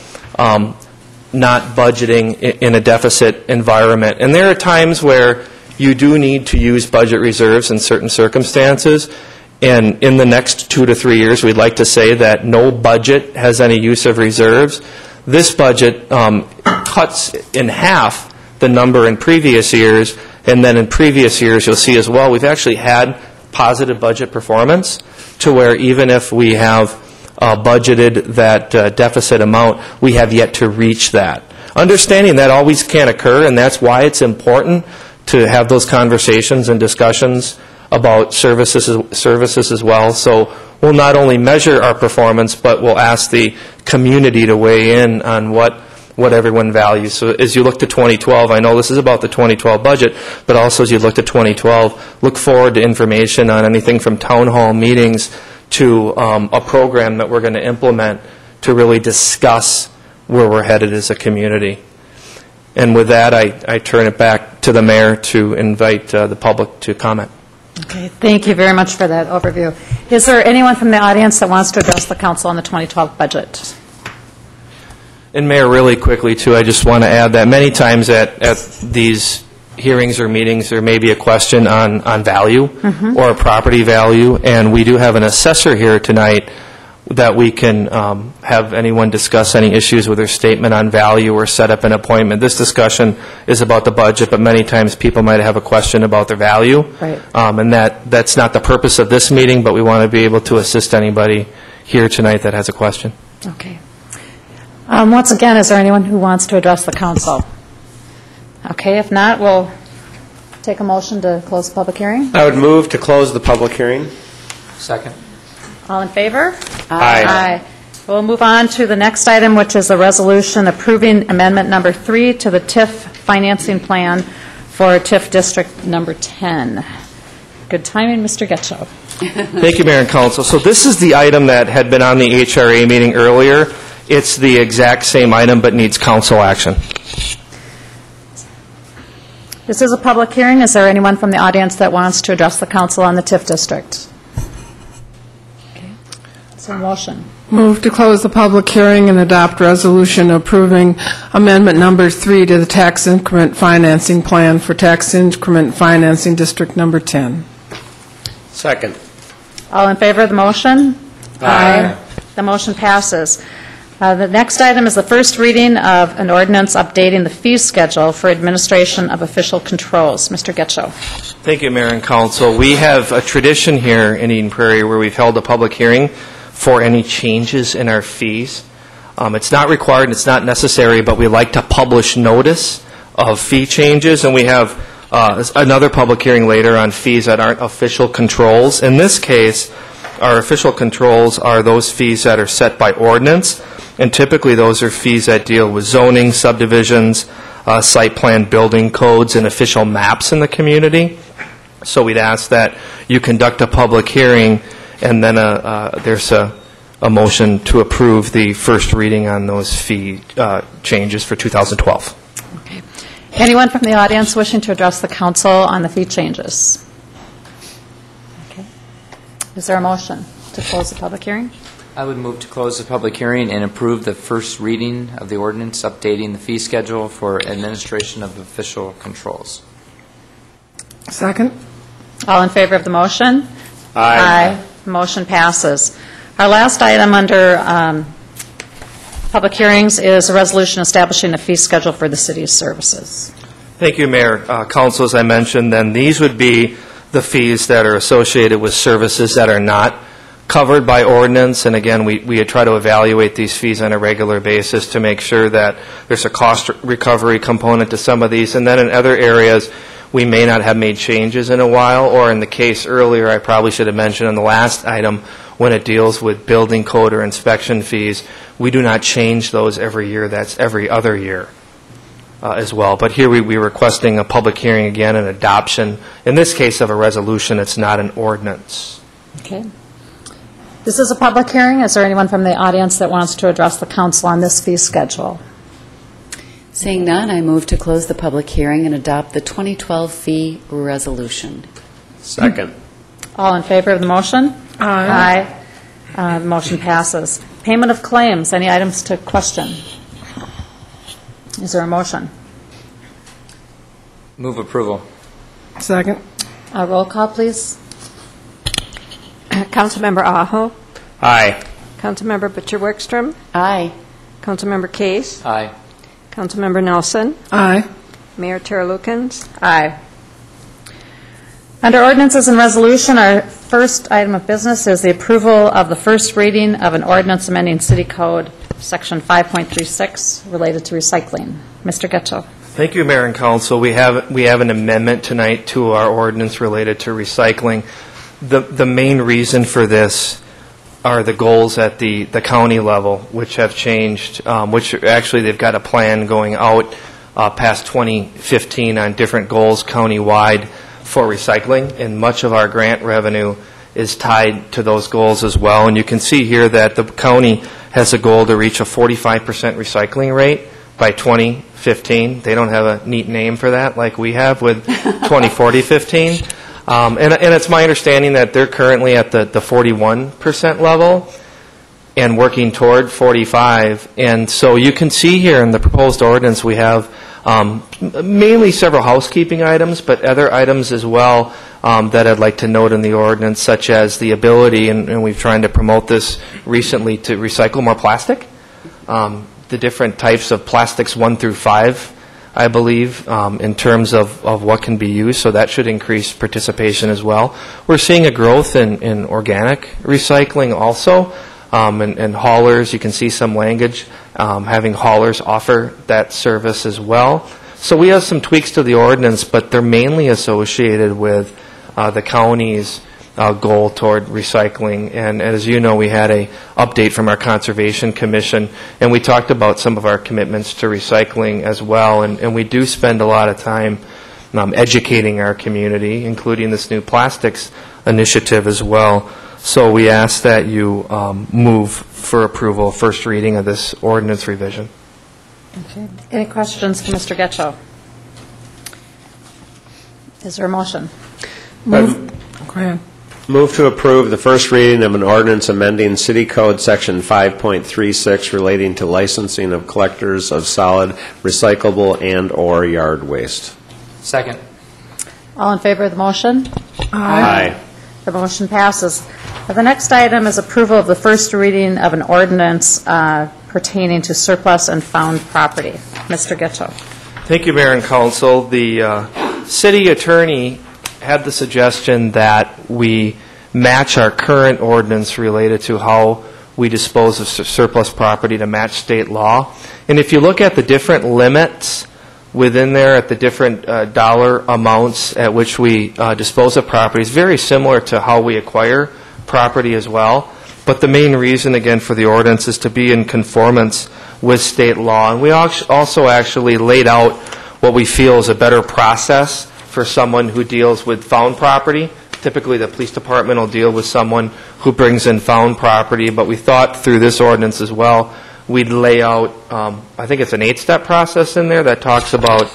not budgeting in a deficit environment. And there are times where you do need to use budget reserves in certain circumstances. And in the next 2 to 3 years, we'd like to say that no budget has any use of reserves. This budget cuts in half the number in previous years. And then in previous years, you'll see as well, we've actually had positive budget performance to where even if we have budgeted that deficit amount, we have yet to reach that. Understanding that always can't occur, and that's why it's important to have those conversations and discussions about services as well. So we'll not only measure our performance, but we'll ask the community to weigh in on what everyone values. So as you look to 2012, I know this is about the 2012 budget, but also as you look to 2012, look forward to information on anything from town hall meetings to a program that we're going to implement to really discuss where we're headed as a community. And with that, I turn it back to the mayor to invite the public to comment. Okay, thank you very much for that overview. Is there anyone from the audience that wants to address the council on the 2012 budget? And Mayor, really quickly too, I just want to add that many times at these hearings or meetings there may be a question on value or property value, and we do have an assessor here tonight that we can have anyone discuss any issues with their statement on value or set up an appointment. This discussion is about the budget, but many times people might have a question about their value. Right. And that's not the purpose of this meeting, but we want to be able to assist anybody here tonight that has a question. Okay. Once again, is there anyone who wants to address the council? Okay, if not, we'll take a motion to close the public hearing. I would move to close the public hearing. Second. All in favor? Aye. We'll move on to the next item, which is a resolution approving amendment number 3 to the TIF financing plan for TIF District number 10. Good timing, Mr. Getchell. Thank you, Mayor and Council. So this is the item that had been on the HRA meeting earlier. It's the exact same item, but needs council action. This is a public hearing. Is there anyone from the audience that wants to address the council on the TIF district? Okay. Is there a motion? Move to close the public hearing and adopt resolution approving amendment number 3 to the tax increment financing plan for tax increment financing district number 10. Second. All in favor of the motion? Aye. The motion passes. The next item is the first reading of an ordinance updating the fee schedule for administration of official controls. Mr. Getchell. Thank you, Mayor and Council. We have a tradition here in Eden Prairie where we've held a public hearing for any changes in our fees. It's not required and it's not necessary, but we like to publish notice of fee changes, and we have another public hearing later on fees that aren't official controls. In this case, our official controls are those fees that are set by ordinance, and typically those are fees that deal with zoning, subdivisions, site plan building codes, and official maps in the community. So we'd ask that you conduct a public hearing, and then there's a motion to approve the first reading on those fee changes for 2012. Okay. Anyone from the audience wishing to address the council on the fee changes? Okay. Is there a motion to close the public hearing? I would move to close the public hearing and approve the first reading of the ordinance updating the fee schedule for administration of official controls. Second. All in favor of the motion? Aye. Motion passes. Our last item under public hearings is a resolution establishing a fee schedule for the city's services. Thank you, Mayor. Council, as I mentioned, then these would be the fees that are associated with services that are not covered by ordinance. And again, we try to evaluate these fees on a regular basis to make sure that there's a cost recovery component to some of these. And then in other areas, we may not have made changes in a while, or in the case earlier, I probably should have mentioned in the last item, when it deals with building code or inspection fees, we do not change those every year. That's every other year as well. But here we're requesting a public hearing again, an adoption, in this case of a resolution. It's not an ordinance. Okay. This is a public hearing. Is there anyone from the audience that wants to address the council on this fee schedule? Seeing none, I move to close the public hearing and adopt the 2012 fee resolution. Second. All in favor of the motion? Aye. Aye. Motion passes. Payment of claims. Any items to question? Is there a motion? Move approval. Second. Roll call, please. Councilmember Aho. Aye. Councilmember Butcher-Wickstrom. Aye. Councilmember Case. Aye. Councilmember Nelson. Aye. Mayor Terralukens. Aye. Under ordinances and resolution, our first item of business is the approval of the first reading of an ordinance amending City Code Section 5.36 related to recycling. Mr. Getchell. Thank you, Mayor and Council. We have an amendment tonight to our ordinance related to recycling. The main reason for this are the goals at the county level, which have changed, which actually they've got a plan going out past 2015 on different goals countywide for recycling, and much of our grant revenue is tied to those goals as well. And you can see here that the county has a goal to reach a 45% recycling rate by 2015. They don't have a neat name for that like we have with 2040-15. And it's my understanding that they're currently at the 41% level and working toward 45. And so you can see here in the proposed ordinance we have mainly several housekeeping items, but other items as well that I'd like to note in the ordinance, such as the ability, and we've tried to promote this recently, to recycle more plastic. The different types of plastics 1 through 5, I believe, in terms of what can be used, so that should increase participation as well. We're seeing a growth in organic recycling also, and haulers, you can see some language, having haulers offer that service as well. So we have some tweaks to the ordinance, but they're mainly associated with the county's goal toward recycling. And as you know, we had a update from our Conservation Commission, and we talked about some of our commitments to recycling as well. And we do spend a lot of time educating our community, including this new plastics initiative as well. So we ask that you move for approval, first reading of this ordinance revision. Okay. Any questions for Mr. Getchell? Is there a motion? Move. Go ahead. Move to approve the first reading of an ordinance amending City Code Section 5.36 relating to licensing of collectors of solid, recyclable, and/or yard waste. Second. All in favor of the motion? Aye. The motion passes. The next item is approval of the first reading of an ordinance pertaining to surplus and found property. Mr. Getchell. Thank you, Mayor and Council. The city attorney had the suggestion that we match our current ordinance related to how we dispose of surplus property to match state law. And if you look at the different limits within there, at the different dollar amounts at which we dispose of property, it's very similar to how we acquire property as well. But the main reason, again, for the ordinance is to be in conformance with state law. And we also actually laid out what we feel is a better process for someone who deals with found property. Typically, the police department will deal with someone who brings in found property, but we thought through this ordinance as well, we'd lay out, I think it's an 8-step process in there that talks about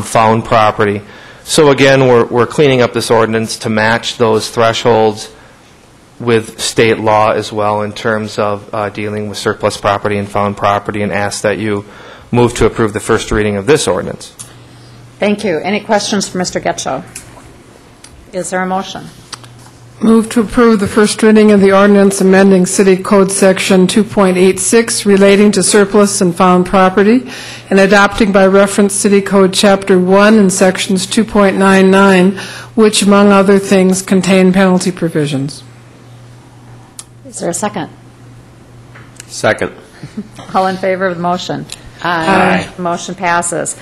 found property. So again, we're cleaning up this ordinance to match those thresholds with state law as well in terms of dealing with surplus property and found property, and ask that you move to approve the first reading of this ordinance. Thank you. Any questions for Mr. Getchell? Is there a motion? Move to approve the first reading of the ordinance amending City Code Section 2.86 relating to surplus and found property, and adopting by reference City Code Chapter 1 and Sections 2.99, which, among other things, contain penalty provisions. Is there a second? Second. All in favor of the motion? Aye. The motion passes.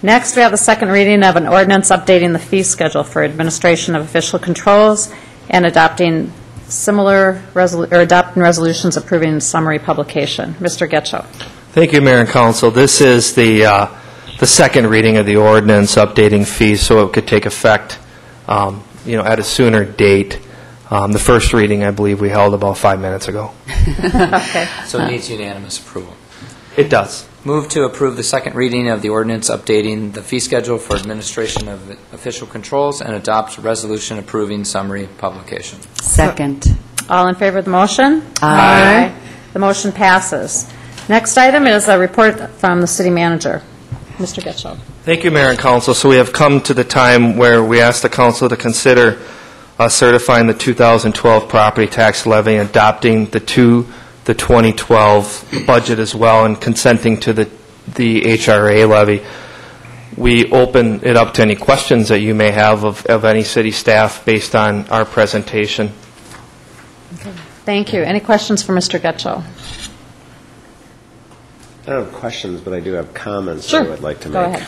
Next, we have the second reading of an ordinance updating the fee schedule for administration of official controls and adopting adopting resolutions approving summary publication. Mr. Getchell. Thank you, Mayor and Council. This is the second reading of the ordinance updating fees so it could take effect at a sooner date. The first reading, I believe, we held about 5 minutes ago. Okay. So it needs unanimous approval. It does. Move to approve the second reading of the ordinance updating the fee schedule for administration of official controls and adopt a resolution approving summary publication. Second. All in favor of the motion? Aye. The motion passes. Next item is a report from the city manager. Mr. Getchell. Thank you, Mayor and Council. So we have come to the time where we ask the Council to consider certifying the 2012 property tax levy and adopting the 2012 budget as well, and consenting to the HRA levy. We open it up to any questions that you may have of any city staff based on our presentation. Okay. Thank you. Any questions for Mr. Getchell? I don't have questions, but I do have comments Sure. I would like to make. Go ahead.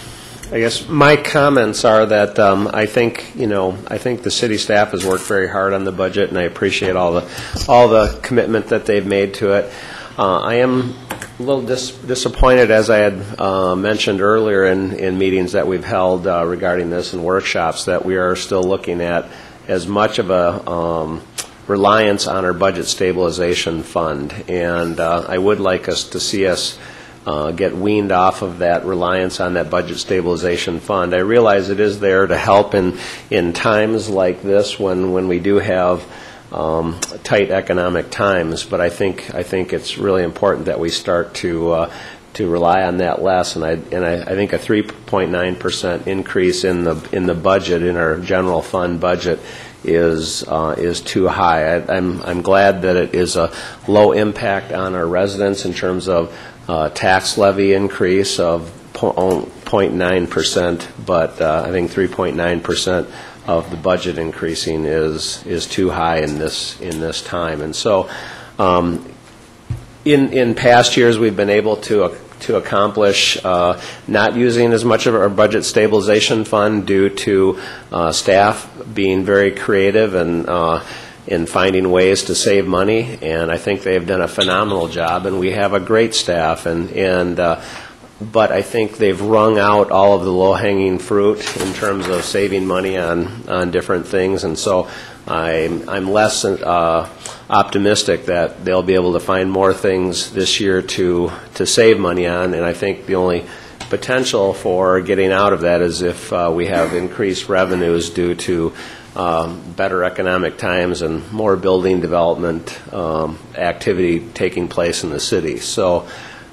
I guess my comments are that I think the city staff has worked very hard on the budget, and I appreciate all the commitment that they've made to it. I am a little disappointed, as I had mentioned earlier in meetings that we've held regarding this and workshops, that we are still looking at as much of a reliance on our budget stabilization fund, and I would like us to see us get weaned off of that reliance on that budget stabilization fund. I realize it is there to help in times like this when we do have tight economic times, but I think it's really important that we start to rely on that less. And I think a 3.9% increase in the budget, in our general fund budget, is too high. I'm glad that it is a low impact on our residents in terms of tax levy increase of 0.9%, but I think 3.9% of the budget increasing is too high in this time. And so in past years we've been able to accomplish, not using as much of our budget stabilization fund due to staff being very creative and in finding ways to save money, and I think they've done a phenomenal job, and we have a great staff, but I think they've wrung out all of the low-hanging fruit in terms of saving money on different things, and so I'm less optimistic that they'll be able to find more things this year to save money on, and I think the only potential for getting out of that is if we have increased revenues due to better economic times and more building development activity taking place in the city. So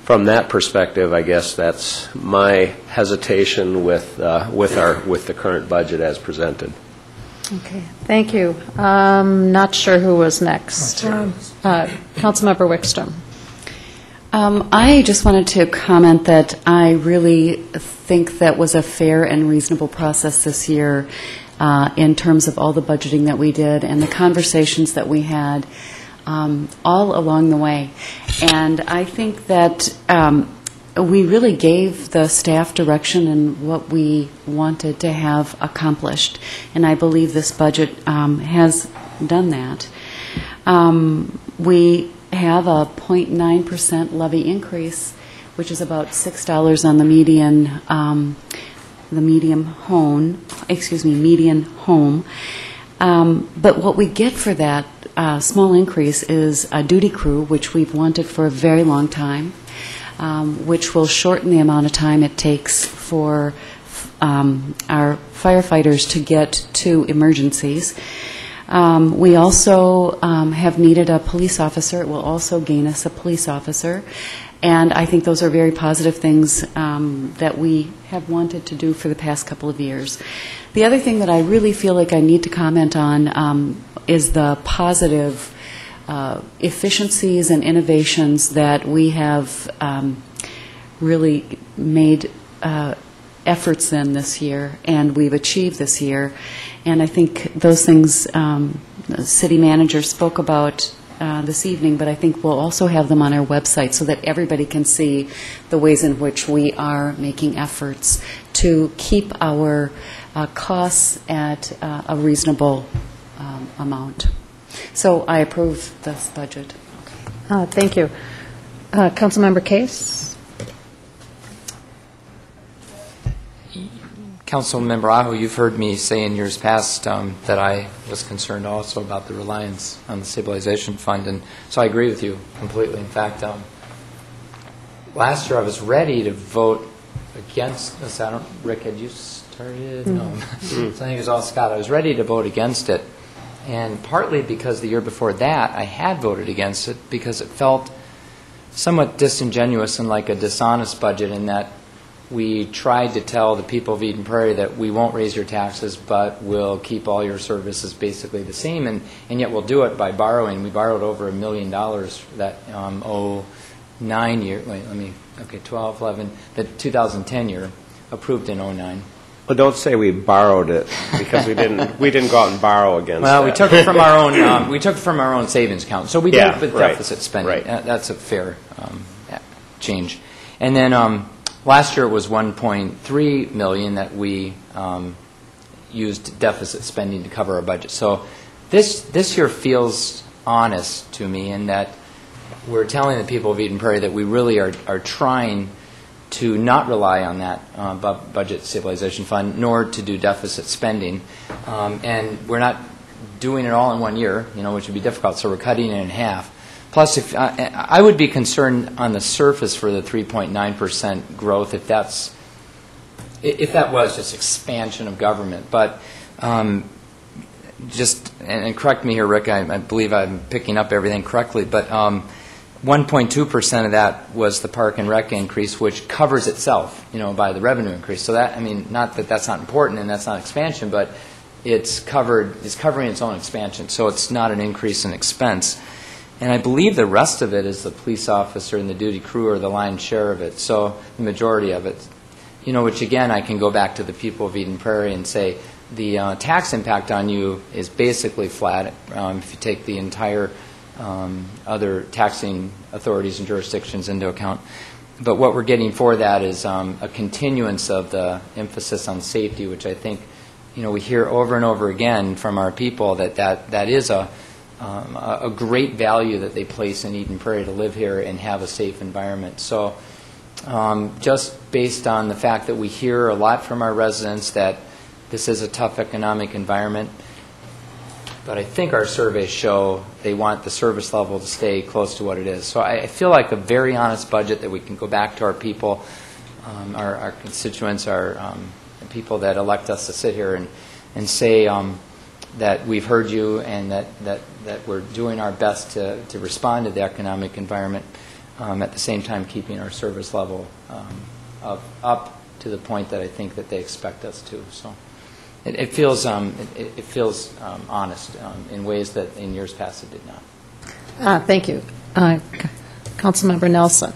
from that perspective, I guess that's my hesitation with the current budget as presented. Okay, thank you. Not sure who was next. Councilmember Wickstrom. I just wanted to comment that I really think that was a fair and reasonable process this year in terms of all the budgeting that we did and the conversations that we had all along the way. And I think that we really gave the staff direction and what we wanted to have accomplished. And I believe this budget has done that. We have a 0.9% levy increase, which is about $6 on the median home. But what we get for that small increase is a duty crew, which we've wanted for a very long time, which will shorten the amount of time it takes for our firefighters to get to emergencies. We also have needed a police officer. It will also gain us a police officer. And I think those are very positive things that we have wanted to do for the past couple of years. The other thing that I really feel like I need to comment on is the positive efficiencies and innovations that we have really made efforts in this year and we've achieved this year. And I think those things the city manager spoke about this evening, but I think we'll also have them on our website so that everybody can see the ways in which we are making efforts to keep our costs at a reasonable amount. So I approve this budget. Thank you. Councilmember Case? Councilmember Aho, you've heard me say in years past that I was concerned also about the reliance on the stabilization fund, and so I agree with you completely. In fact, last year I was ready to vote against this. Rick, had you started? No. So I think it was all Scott. I was ready to vote against it, and partly because the year before that I had voted against it because it felt somewhat disingenuous and like a dishonest budget in that we tried to tell the people of Eden Prairie that we won't raise your taxes, but we'll keep all your services basically the same, and yet we'll do it by borrowing. We borrowed over $1 million for that 09 year. Wait, 12, 11. The 2010 year, approved in 09. Well, don't say we borrowed it because we didn't go out and borrow against. Well, that. we took it from our own. We took it from our own savings account, so we did it with deficit spending. Right. That's a fair change, and then. Last year it was $1.3 million that we used deficit spending to cover our budget. So this year feels honest to me in that we're telling the people of Eden Prairie that we really are trying to not rely on that budget stabilization fund, nor to do deficit spending. And we're not doing it all in 1 year, which would be difficult, so we're cutting it in half. Plus, if I would be concerned on the surface for the 3.9% growth if that was just expansion of government. But and correct me here, Rick, I believe I'm picking up everything correctly, but 1.2% of that was the Park and Rec increase, which covers itself, by the revenue increase. So that, not that that's not important and that's not expansion, but it's covering its own expansion. So it's not an increase in expense. And I believe the rest of it is the police officer and the duty crew are the lion's share of it. So the majority of it, which again, I can go back to the people of Eden Prairie and say the tax impact on you is basically flat if you take the entire other taxing authorities and jurisdictions into account. But what we're getting for that is a continuance of the emphasis on safety, which I think, we hear over and over again from our people that is a great value that they place in Eden Prairie to live here and have a safe environment. So just based on the fact that we hear a lot from our residents that this is a tough economic environment, but I think our surveys show they want the service level to stay close to what it is. So I feel like a very honest budget that we can go back to our people, our constituents, our people that elect us to sit here and say that we've heard you and that we're doing our best to respond to the economic environment, at the same time keeping our service level up to the point that I think that they expect us to. So it feels honest in ways that in years past it did not. Thank you. Councilmember Nelson.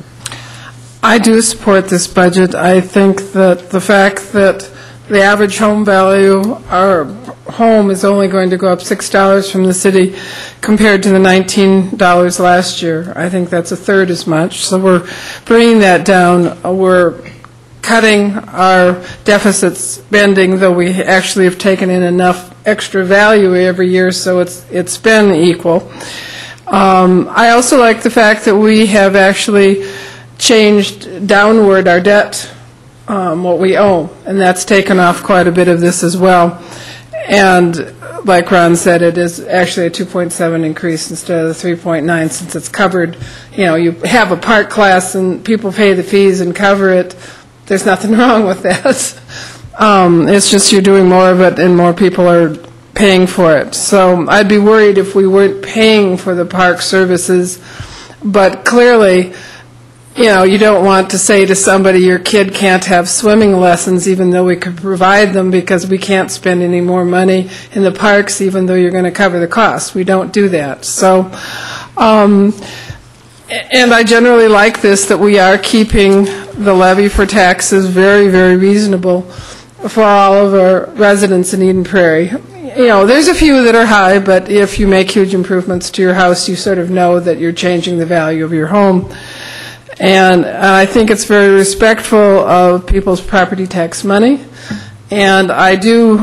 I do support this budget. I think that the fact that the average home value, our home is only going to go up $6 from the city compared to the $19 last year. I think that's a third as much. So we're bringing that down. We're cutting our deficit spending, though we actually have taken in enough extra value every year, so it's been equal. I also like the fact that we have actually changed downward our debt, what we owe, and that's taken off quite a bit of this as well. And like Ron said, it is actually a 2.7 increase instead of the 3.9 since it's covered. You have a park class and people pay the fees and cover it. There's nothing wrong with that. It's just you're doing more of it and more people are paying for it. So I'd be worried if we weren't paying for the park services. But clearly, you don't want to say to somebody your kid can't have swimming lessons even though we could provide them because we can't spend any more money in the parks even though you're going to cover the cost. We don't do that. So, and I generally like this, that we are keeping the levy for taxes very, very reasonable for all of our residents in Eden Prairie. There's a few that are high, but if you make huge improvements to your house, you sort of know that you're changing the value of your home. And I think it's very respectful of people's property tax money. And I do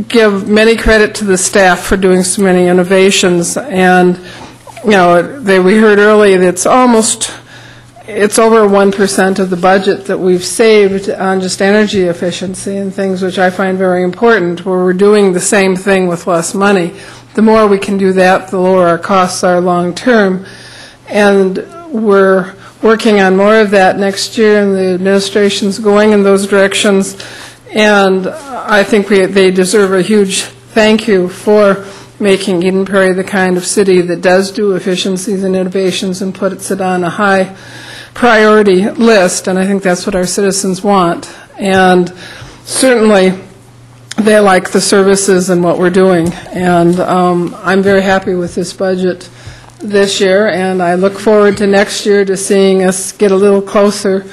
give many credit to the staff for doing so many innovations. And, we heard earlier that it's over 1% of the budget that we've saved on just energy efficiency and things, which I find very important, where we're doing the same thing with less money. The more we can do that, the lower our costs are long term. And we're working on more of that next year, and the administration's going in those directions. And I think they deserve a huge thank you for making Eden Prairie the kind of city that does do efficiencies and innovations and puts it on a high priority list. And I think that's what our citizens want. And certainly they like the services and what we're doing. And I'm very happy with this budget this year, and I look forward to next year to seeing us get a little closer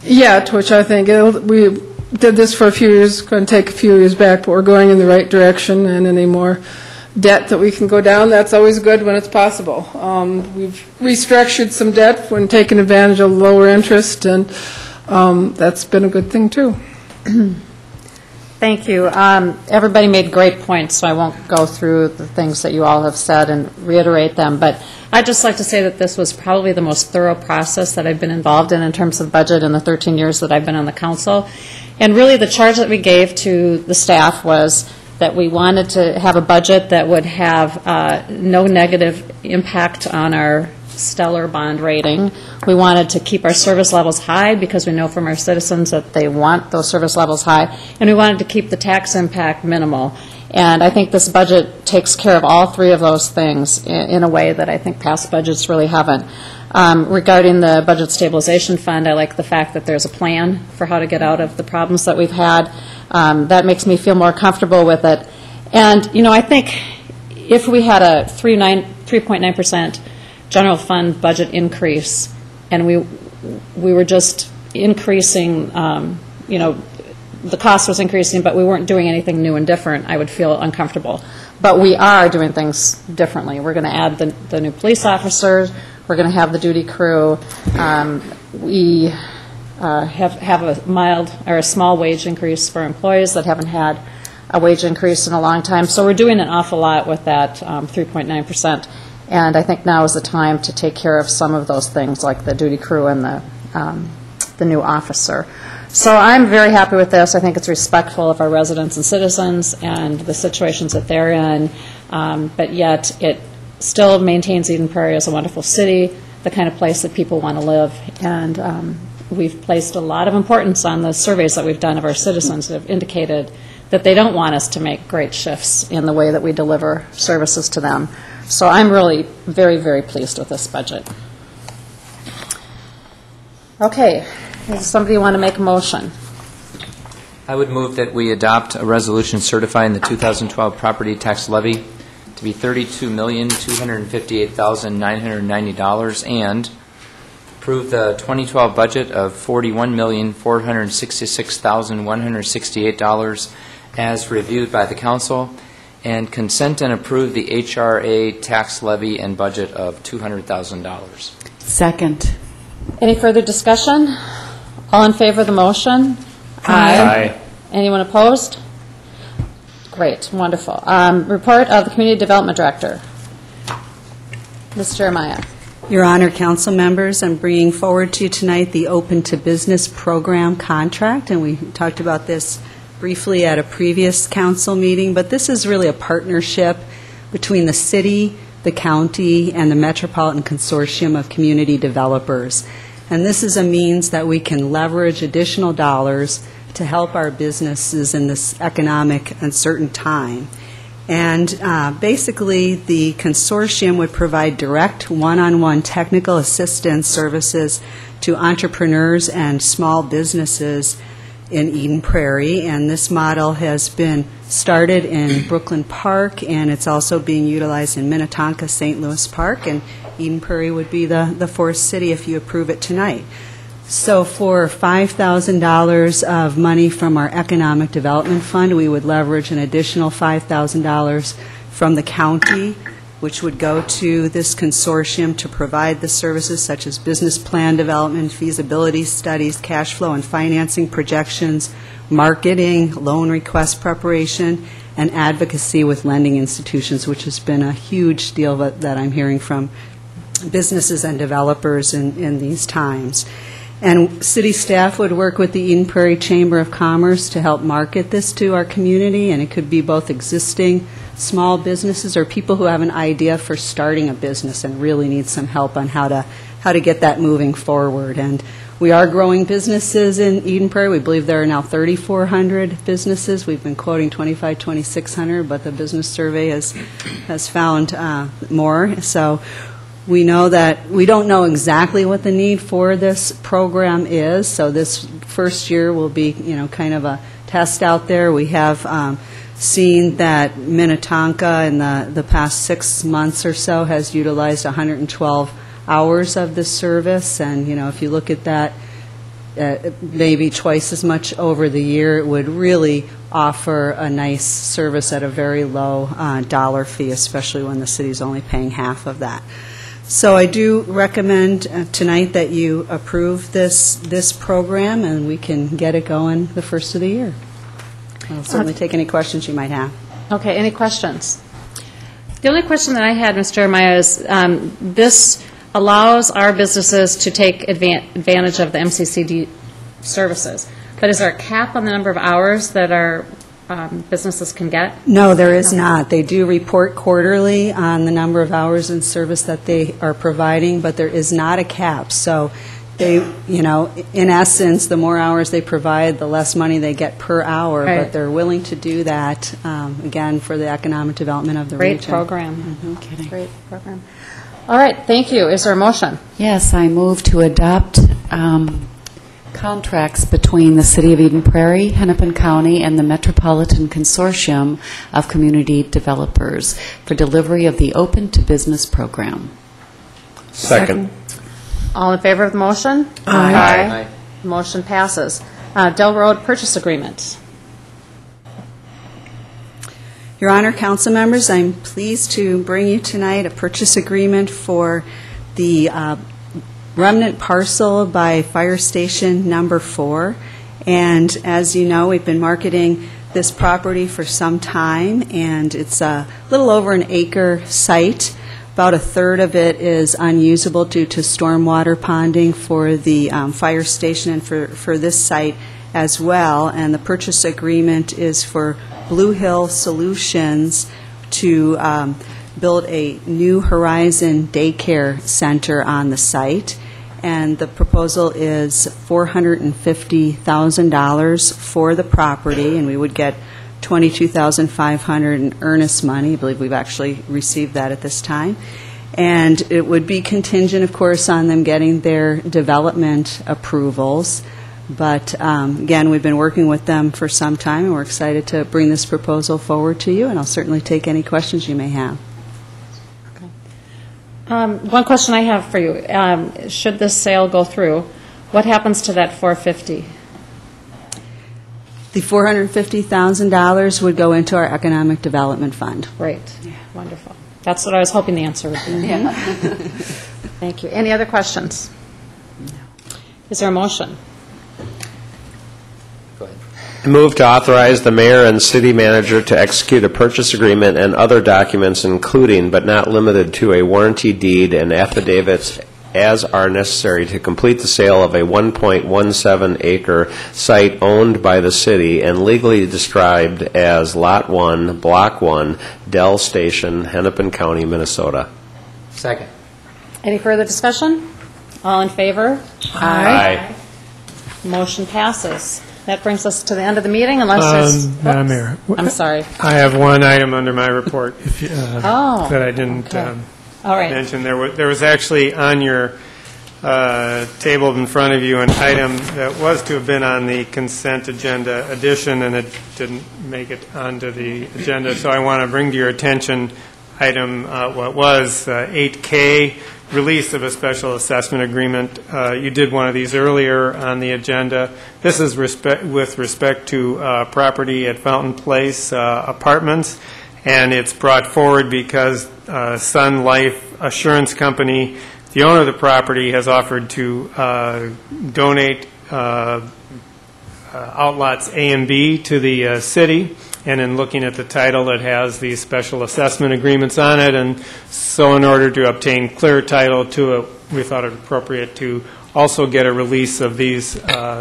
yet, which I think we did this for a few years, going to take a few years back, but we're going in the right direction, and any more debt that we can go down, that's always good when it's possible. We've restructured some debt when taking advantage of lower interest, and that's been a good thing too. Thank you. Everybody made great points, so I won't go through the things that you all have said and reiterate them. But I'd just like to say that this was probably the most thorough process that I've been involved in terms of budget in the 13 years that I've been on the council. And really the charge that we gave to the staff was that we wanted to have a budget that would have no negative impact on our stellar bond rating. We wanted to keep our service levels high because we know from our citizens that they want those service levels high, and we wanted to keep the tax impact minimal. And I think this budget takes care of all three of those things in a way that I think past budgets really haven't. Regarding the Budget Stabilization Fund, I like the fact that there's a plan for how to get out of the problems that we've had. That makes me feel more comfortable with it. And, I think if we had a 3.9% general fund budget increase, and we were just increasing, the cost was increasing, but we weren't doing anything new and different, I would feel uncomfortable. But we are doing things differently. We're going to add the new police officers. We're going to have the duty crew. We have a mild or a small wage increase for employees that haven't had a wage increase in a long time. So we're doing an awful lot with that 3.9%. And I think now is the time to take care of some of those things like the duty crew and the new officer. So I'm very happy with this. I think it's respectful of our residents and citizens and the situations that they're in, but yet it still maintains Eden Prairie as a wonderful city, the kind of place that people want to live. And we've placed a lot of importance on the surveys that we've done of our citizens that have indicated that they don't want us to make great shifts in the way that we deliver services to them. So I'm really very, very pleased with this budget. Okay, does somebody want to make a motion? I would move that we adopt a resolution certifying the 2012 property tax levy to be $32,258,990 and approve the 2012 budget of $41,466,168 as reviewed by the council, and consent and approve the HRA tax levy and budget of $200,000. Second. Any further discussion? All in favor of the motion? Aye. Anyone opposed? Great, wonderful. Report of the Community Development Director. Ms. Jeremiah. Your Honor, council members, I'm bringing forward to you tonight the Open to Business Program contract, and we talked about this briefly at a previous council meeting, but this is really a partnership between the city, the county, and the Metropolitan Consortium of Community Developers. And this is a means that we can leverage additional dollars to help our businesses in this economic uncertain time. And basically, the consortium would provide direct one-on-one technical assistance services to entrepreneurs and small businesses in Eden Prairie, and this model has been started in Brooklyn Park, and it's also being utilized in Minnetonka, St. Louis Park, and Eden Prairie would be the fourth city if you approve it tonight. So for $5,000 of money from our Economic Development Fund, we would leverage an additional $5,000 from the county, which would go to this consortium to provide the services such as business plan development, feasibility studies, cash flow and financing projections, marketing, loan request preparation, and advocacy with lending institutions, which has been a huge deal that I'm hearing from businesses and developers in these times. And city staff would work with the Eden Prairie Chamber of Commerce to help market this to our community, and it could be both existing small businesses or people who have an idea for starting a business and really need some help on how to get that moving forward. And we are growing businesses in Eden Prairie. We believe there are now 3,400 businesses. We've been quoting 2,600, but the business survey has found more. So we know that we don't know exactly what the need for this program is. So this first year will be, kind of a test out there. We have seen that Minnetonka in the past 6 months or so has utilized 112 hours of this service, and if you look at that, maybe twice as much over the year, it would really offer a nice service at a very low dollar fee, especially when the city's only paying half of that. So I do recommend tonight that you approve this program, and we can get it going the first of the year. I'll certainly take any questions you might have. Okay, any questions? The only question that I had, Ms. Jeremiah, is this allows our businesses to take advantage of the MCCD services. But is there a cap on the number of hours that our businesses can get? No, there is not. They do report quarterly on the number of hours in service that they are providing, but there is not a cap. So they, in essence, the more hours they provide, the less money they get per hour, right. But they're willing to do that, again, for the economic development of the region. Great program. Great program. All right, thank you. Is there a motion? Yes, I move to adopt contracts between the City of Eden Prairie, Hennepin County, and the Metropolitan Consortium of Community Developers for delivery of the Open to Business program. Second. All in favor of the motion? Aye. Motion passes. Dell Road Purchase Agreement. Your Honor, council members, I'm pleased to bring you tonight a purchase agreement for the remnant parcel by Fire Station number 4. And as you know, we've been marketing this property for some time, and it's a little over an acre site. About a third of it is unusable due to stormwater ponding for the fire station and for this site as well. And the purchase agreement is for Blue Hill Solutions to build a New Horizon daycare center on the site. And the proposal is $450,000 for the property, and we would get $22,500 in earnest money. I believe we've actually received that at this time. And it would be contingent, of course, on them getting their development approvals. But again, we've been working with them for some time, and we're excited to bring this proposal forward to you, and I'll certainly take any questions you may have. One question I have for you, should this sale go through, what happens to that $450,000? The $450,000 would go into our Economic Development Fund. Great, wonderful. That's what I was hoping the answer would be. Yeah. Thank you. Any other questions? No. Is there a motion? I move to authorize the mayor and city manager to execute a purchase agreement and other documents, including but not limited to a warranty deed and affidavits as are necessary to complete the sale of a 1.17-acre site owned by the city and legally described as Lot 1, Block 1, Dell Station, Hennepin County, Minnesota. Second. Any further discussion? All in favor? Aye. Motion passes. That brings us to the end of the meeting, unless there's... Madam Mayor. I'm sorry. I have one item under my report that I didn't All right. mention. There was actually on your table in front of you an item that was to have been on the consent agenda addition, and it didn't make it onto the agenda. So I want to bring to your attention item what was 8K, release of a special assessment agreement. You did one of these earlier on the agenda. This is with respect to property at Fountain Place Apartments, and it's brought forward because Sun Life Assurance Company, the owner of the property, has offered to donate outlots A and B to the city. And in looking at the title, it has these special assessment agreements on it. And so in order to obtain clear title to it, we thought it appropriate to also get a release of these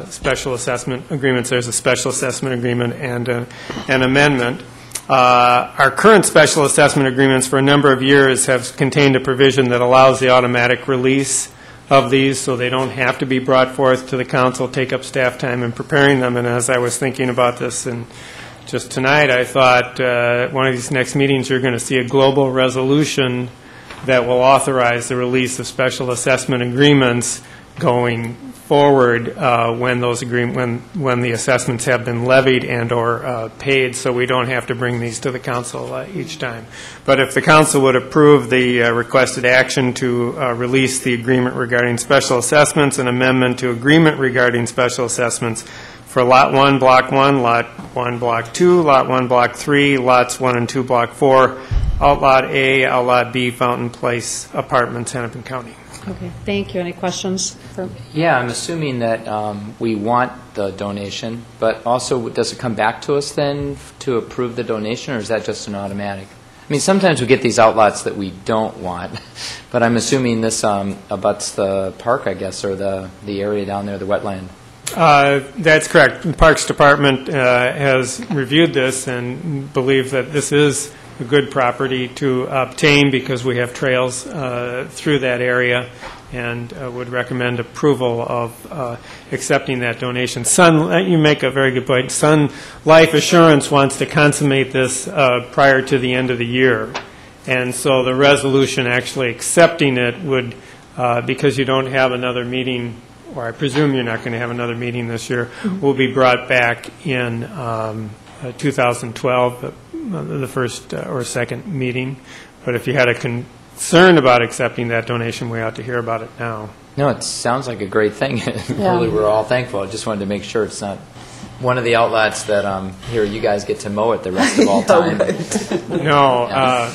special assessment agreements. There's a special assessment agreement and an amendment. Our current special assessment agreements for a number of years have contained a provision that allows the automatic release of these, so they don't have to be brought forth to the council, take up staff time in preparing them. And as I was thinking about this and just tonight, I thought one of these next meetings you're going to see a global resolution that will authorize the release of special assessment agreements going forward when those when the assessments have been levied and or paid, so we don't have to bring these to the council each time. But if the council would approve the requested action to release the agreement regarding special assessments, an amendment to agreement regarding special assessments for Lot 1, Block 1, Lot 1, Block 2, Lot 1, Block 3, Lots 1 and 2, Block 4, Outlot A, Outlot B, Fountain Place Apartments, Hennepin County. Okay, thank you. Any questions? Yeah, I'm assuming that we want the donation, but also does it come back to us then to approve the donation, or is that just an automatic? I mean, sometimes we get these outlots that we don't want, but I'm assuming this abuts the park, I guess, or the area down there, the wetland. That's correct. The Parks Department has reviewed this and believes that this is a good property to obtain because we have trails through that area, and would recommend approval of accepting that donation. You make a very good point. Sun Life Assurance wants to consummate this prior to the end of the year, and so the resolution actually accepting it would, because you don't have another meeting, or I presume you're not going to have another meeting this year, will be brought back in 2012, the first or second meeting. But if you had a concern about accepting that donation, we ought to hear about it now. No, it sounds like a great thing. Really, we're all thankful. I just wanted to make sure it's not one of the outlets that here you guys get to mow it the rest of all time. No,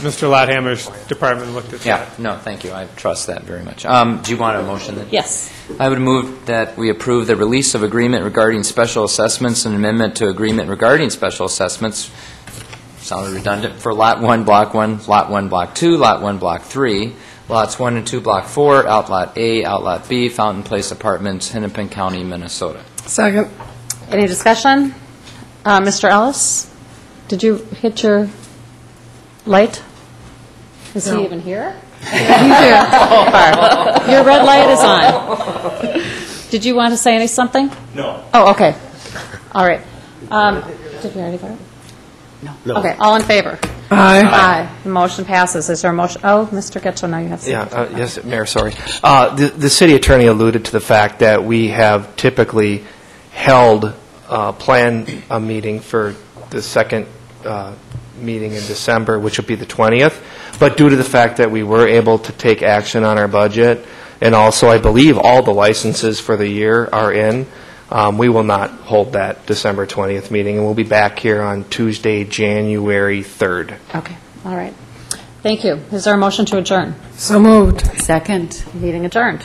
Mr. Lothammer's department looked at that. Yeah, no, thank you. I trust that very much. Do you want a motion then? Yes. I would move that we approve the release of agreement regarding special assessments and amendment to agreement regarding special assessments, sounded redundant, for Lot 1, Block 1, Lot 1, Block 2, Lot 1, Block 3, Lots 1 and 2, Block 4, Outlot A, Outlot B, Fountain Place Apartments, Hennepin County, Minnesota. Second. Any discussion? Mr. Ellis, did you hit your light? Is he even here? Your red light is on. Did you want to say something? No. Oh, okay. All right. Did we already vote? No. Okay, all in favor? Aye. Aye. The motion passes. Is there a motion? Oh, Mr. Getchell, now you have something. Yes, Mayor, sorry. The city attorney alluded to the fact that we have typically held planned a meeting for the second meeting in December, which will be the 20th. But due to the fact that we were able to take action on our budget, and also I believe all the licenses for the year are in, we will not hold that December 20th meeting, and we'll be back here on Tuesday, January 3rd. Okay, all right. Thank you. Is there a motion to adjourn? So moved. Second. Meeting adjourned.